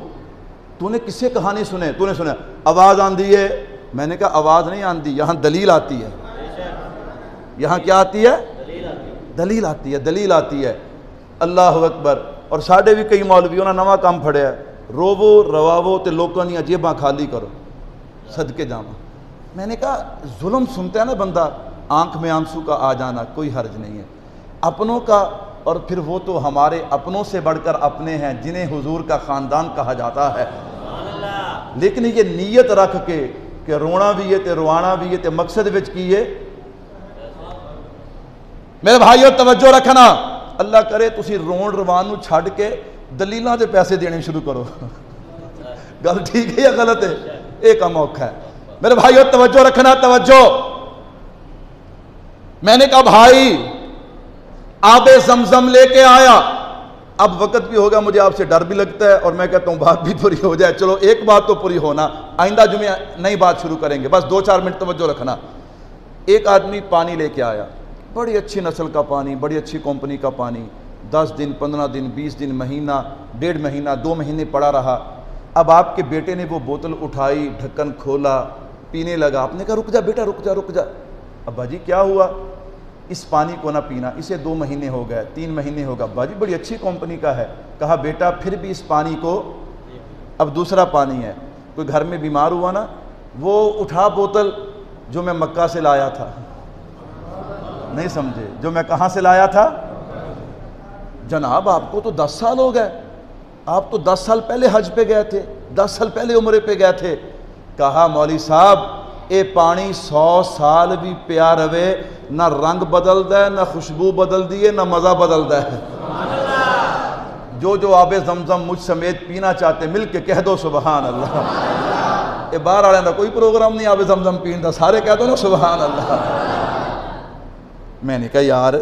تو نے کس سے کہانی سنے؟ تو نے سنا آواز آندھی ہے. میں نے کہا آواز نہیں آندھی, یہاں دلیل آتی ہے. یہاں کیا آتی ہے؟ دلیل آتی ہے, دلیل آتی ہے. اللہ اکبر. اور ساڈے بھی کئی مولویوں نے نواں کام پھڑیا, روو رواو تے لوکاں دیاں جیباں خالی کرو, صدقے جاواں. میں نے کہا ظلم سنتا ہے نا بندہ, آنکھ میں آنسو کا آ جانا کوئی حرج نہیں ہے. اپنوں کا, اور پھر وہ تو ہمارے اپنوں سے بڑھ کر اپنے ہیں جنہیں حضور کا خاندان کہا جاتا ہے. لیکن یہ نیت رکھ کے کہ رونا بھی ہے تے روانا بھی ہے تے مقصد وچ کی ہے. میرے بھائیو توجہ رکھنا, اللہ کرے تسی رون روان نو چھڈ کے دلیلاں دے پیسے دینے شروع کرو. گل ٹھیک ہے یا غلط ہے؟ ایک کام اوکھا ہے. میرے بھائیو توجہ رکھنا, توجہ. میں نے کہا بھائی آب زمزم لے کے آیا. اب وقت بھی ہوگا, مجھے آپ سے ڈر بھی لگتا ہے, اور میں کہتا ہوں بات بھی پوری ہو جائے. چلو ایک بات تو پوری ہونا, آئندہ جمعہ نئی بات شروع کریں گے, بس 2-4 منٹ توجہ رکھنا. ایک آدمی پانی لے کے آیا, بڑی اچھی نسل کا پانی, بڑی اچھی کمپنی کا پانی. 10 دن 15 دن 20 دن, مہینہ 1.5 مہینہ 2 مہینے پڑا رہا. اب آپ کے بیٹے نے وہ بوتل اٹھائی, ڈھکن کھولا, پینے لگا. آپ نے کہا رک جا بیٹا, رک جا رک جا. ابا جی کیا ہوا؟ اس پانی کو نہ پینا, اسے 2 مہینے ہو گئے, 3 مہینے ہوگا. ابا جی بڑی اچھی کمپنی کا ہے. کہا بیٹا پھر بھی اس پانی کو, اب دوسرا پانی ہے. کوئی گھر میں بیمار ہوا نا, وہ اٹھا بوتل جو میں مکہ سے لایا تھا. نہیں سمجھے؟ جو میں کہاں سے لایا تھا؟ جناب آپ کو تو 10 سال ہو گئے, آپ تو 10 سال پہلے حج پہ گئے تھے, 10 سال پہلے عمرے پہ گئے تھے. کہا مولوی صاحب اے پانی 100 سال بھی پیا رہے, نہ رنگ بدلدا ہے, نہ خوشبو بدل دی ہے, نہ مزہ بدلدا ہے. جو آب زمزم مجھ سمیت پینا چاہتے مل کے کہہ دو سبحان اللہ. اے باہر والے دا کوئی پروگرام نہیں آب زمزم پین دا, سارے کہہ دو نا سبحان اللہ. میں نے کہا یار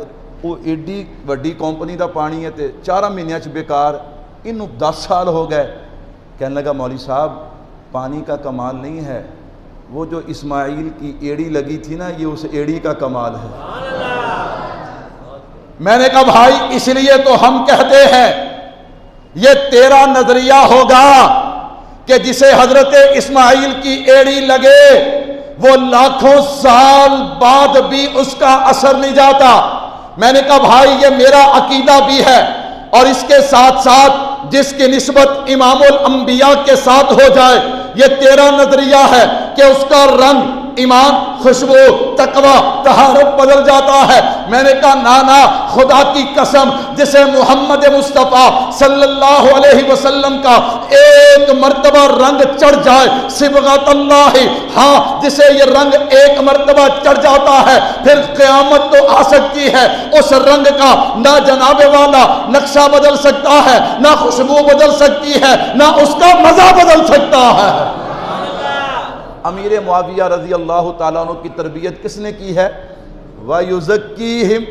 وہ ایڈی وڈی کمپنی دا پانی ہے تے 4 مہینے چ بیکار, انہوں 10 سال ہو گئے. کہنے لگا مولوی صاحب پانی کا کمال نہیں ہے, وہ جو اسماعیل کی ایڑی لگی تھی نا, یہ اس ایڑی کا کمال ہے. میں نے کہا بھائی اس لیے تو ہم کہتے ہیں یہ تیرا نظریہ ہوگا کہ جسے حضرت اسماعیل کی ایڑی لگے وہ لاکھوں سال بعد بھی اس کا اثر نہیں جاتا. میں نے کہا بھائی یہ میرا عقیدہ بھی ہے, اور اس کے ساتھ ساتھ جس کی نسبت امام الانبیاء کے ساتھ ہو جائے یہ تیرا نظریہ ہے کہ اس کا رنگ, ایمان, خوشبو, تقوی, طہارت بدل جاتا ہے. میں نے کہا نانا خدا کی قسم, جسے محمد مصطفیٰ صلی اللہ علیہ وسلم کا ایک مرتبہ رنگ چڑھ جائے, صبغت اللہ, ہاں جسے یہ رنگ ایک مرتبہ چڑھ جاتا ہے پھر قیامت تو آ سکتی ہے, اس رنگ کا نہ جناب والا نقشہ بدل سکتا ہے, نہ خوشبو بدل سکتی ہے, نہ اس کا مزہ بدل سکتا ہے. امیر معاویہ رضی اللہ تعالیٰ عنہ کی تربیت کس نے کی ہے؟ وَيُزَكِّيهِمْ.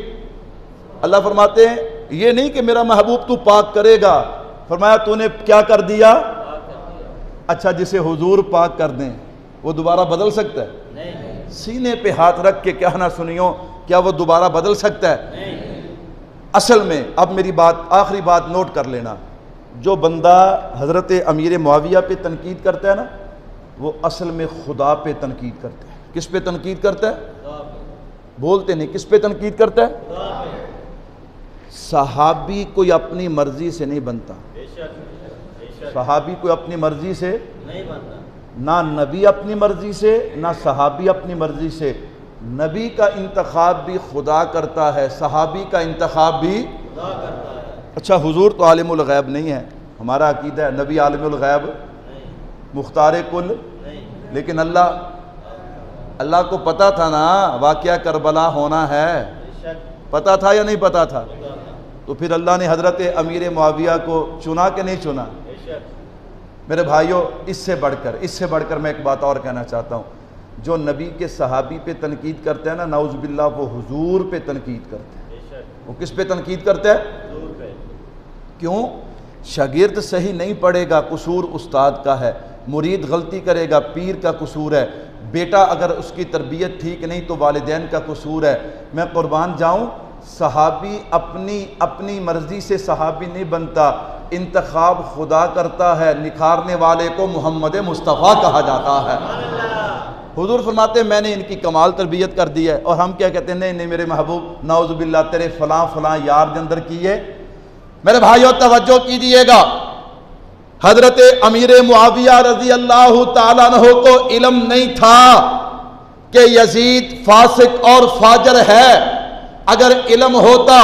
اللہ فرماتے ہیں یہ نہیں کہ میرا محبوب تو پاک کرے گا, فرمایا تو نے کیا کر دیا؟ اچھا جسے حضور پاک کر دیں وہ دوبارہ بدل سکتا ہے؟ نہیں. سینے پہ ہاتھ رکھ کے کہنا سنیو, کیا وہ دوبارہ بدل سکتا ہے؟ نہیں. اصل میں اب میری بات, آخری بات نوٹ کر لینا, جو بندہ حضرت امیر معاویہ پہ تنقید کرتا ہے نا, وہ اصل میں خدا پہ تنقید کرتا ہے. کس پہ تنقید کرتا ہے؟ بولتے نہیں, کس پہ تنقید کرتا ہے؟ صحابی کوئی اپنی مرضی سے نہیں بنتا, صحابی کوئی اپنی مرضی سے نہیں بنتا, نہ نبی اپنی مرضی سے, نہ صحابی اپنی مرضی سے. نبی کا انتخاب بھی خدا کرتا ہے, صحابی کا انتخاب بھی خدا کرتا ہے. اچھا حضور تو عالم الغیب نہیں ہے, ہمارا عقیدہ ہے نبی عالم الغیب مختار کل، لیکن اللہ کو پتا تھا نا واقعہ کربلا ہونا ہے، پتا تھا یا نہیں پتا تھا؟ تو پھر اللہ نے حضرت امیر معاویہ کو چنا کہ نہیں چنا؟ میرے بھائیوں، اس سے بڑھ کر میں ایک بات اور کہنا چاہتا ہوں، جو نبی کے صحابی پہ تنقید کرتے ہیں نا، نعوذ باللہ وہ حضور پہ تنقید کرتے ہیں۔ وہ کس پہ تنقید کرتے ہیں؟ کیوں؟ شاگرد صحیح نہیں پڑھے گا، قصور استاد کا ہے، مرید غلطی کرے گا، پیر کا قصور ہے، بیٹا اگر اس کی تربیت ٹھیک نہیں تو والدین کا قصور ہے۔ میں قربان جاؤں، صحابی اپنی مرضی سے صحابی نہیں بنتا، انتخاب خدا کرتا ہے، نکھارنے والے کو محمد مصطفیٰ کہا جاتا ہے۔ حضور فرماتے ہیں میں نے ان کی کمال تربیت کر دی ہے، اور ہم کیا کہتے ہیں؟ نہیں میرے محبوب، نعوذ باللہ تیرے فلاں یار کے اندر کیے۔ میرے بھائیوں توجہ کیجیے گا، حضرت امیر معاویہ رضی اللہ تعالیٰ عنہ کو علم نہیں تھا کہ یزید فاسق اور فاجر ہے۔ اگر علم ہوتا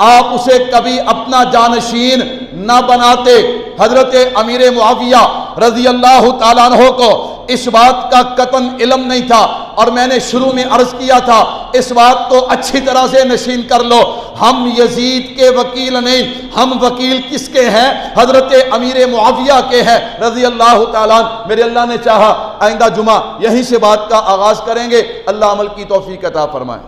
آپ اسے کبھی اپنا جانشین نہ بناتے۔ حضرت امیر معاویہ رضی اللہ تعالیٰ عنہ کو اس بات کا قطعاً علم نہیں تھا، اور میں نے شروع میں عرض کیا تھا اس بات کو اچھی طرح سے نشین کر لو، ہم یزید کے وکیل نہیں، ہم وکیل کس کے ہیں؟ حضرت امیر معاویہ کے ہیں رضی اللہ تعالیٰ عنہ۔ میرے اللہ نے چاہا آئندہ جمعہ یہیں سے بات کا آغاز کریں گے، اللہ عمل کی توفیق عطا فرمائے۔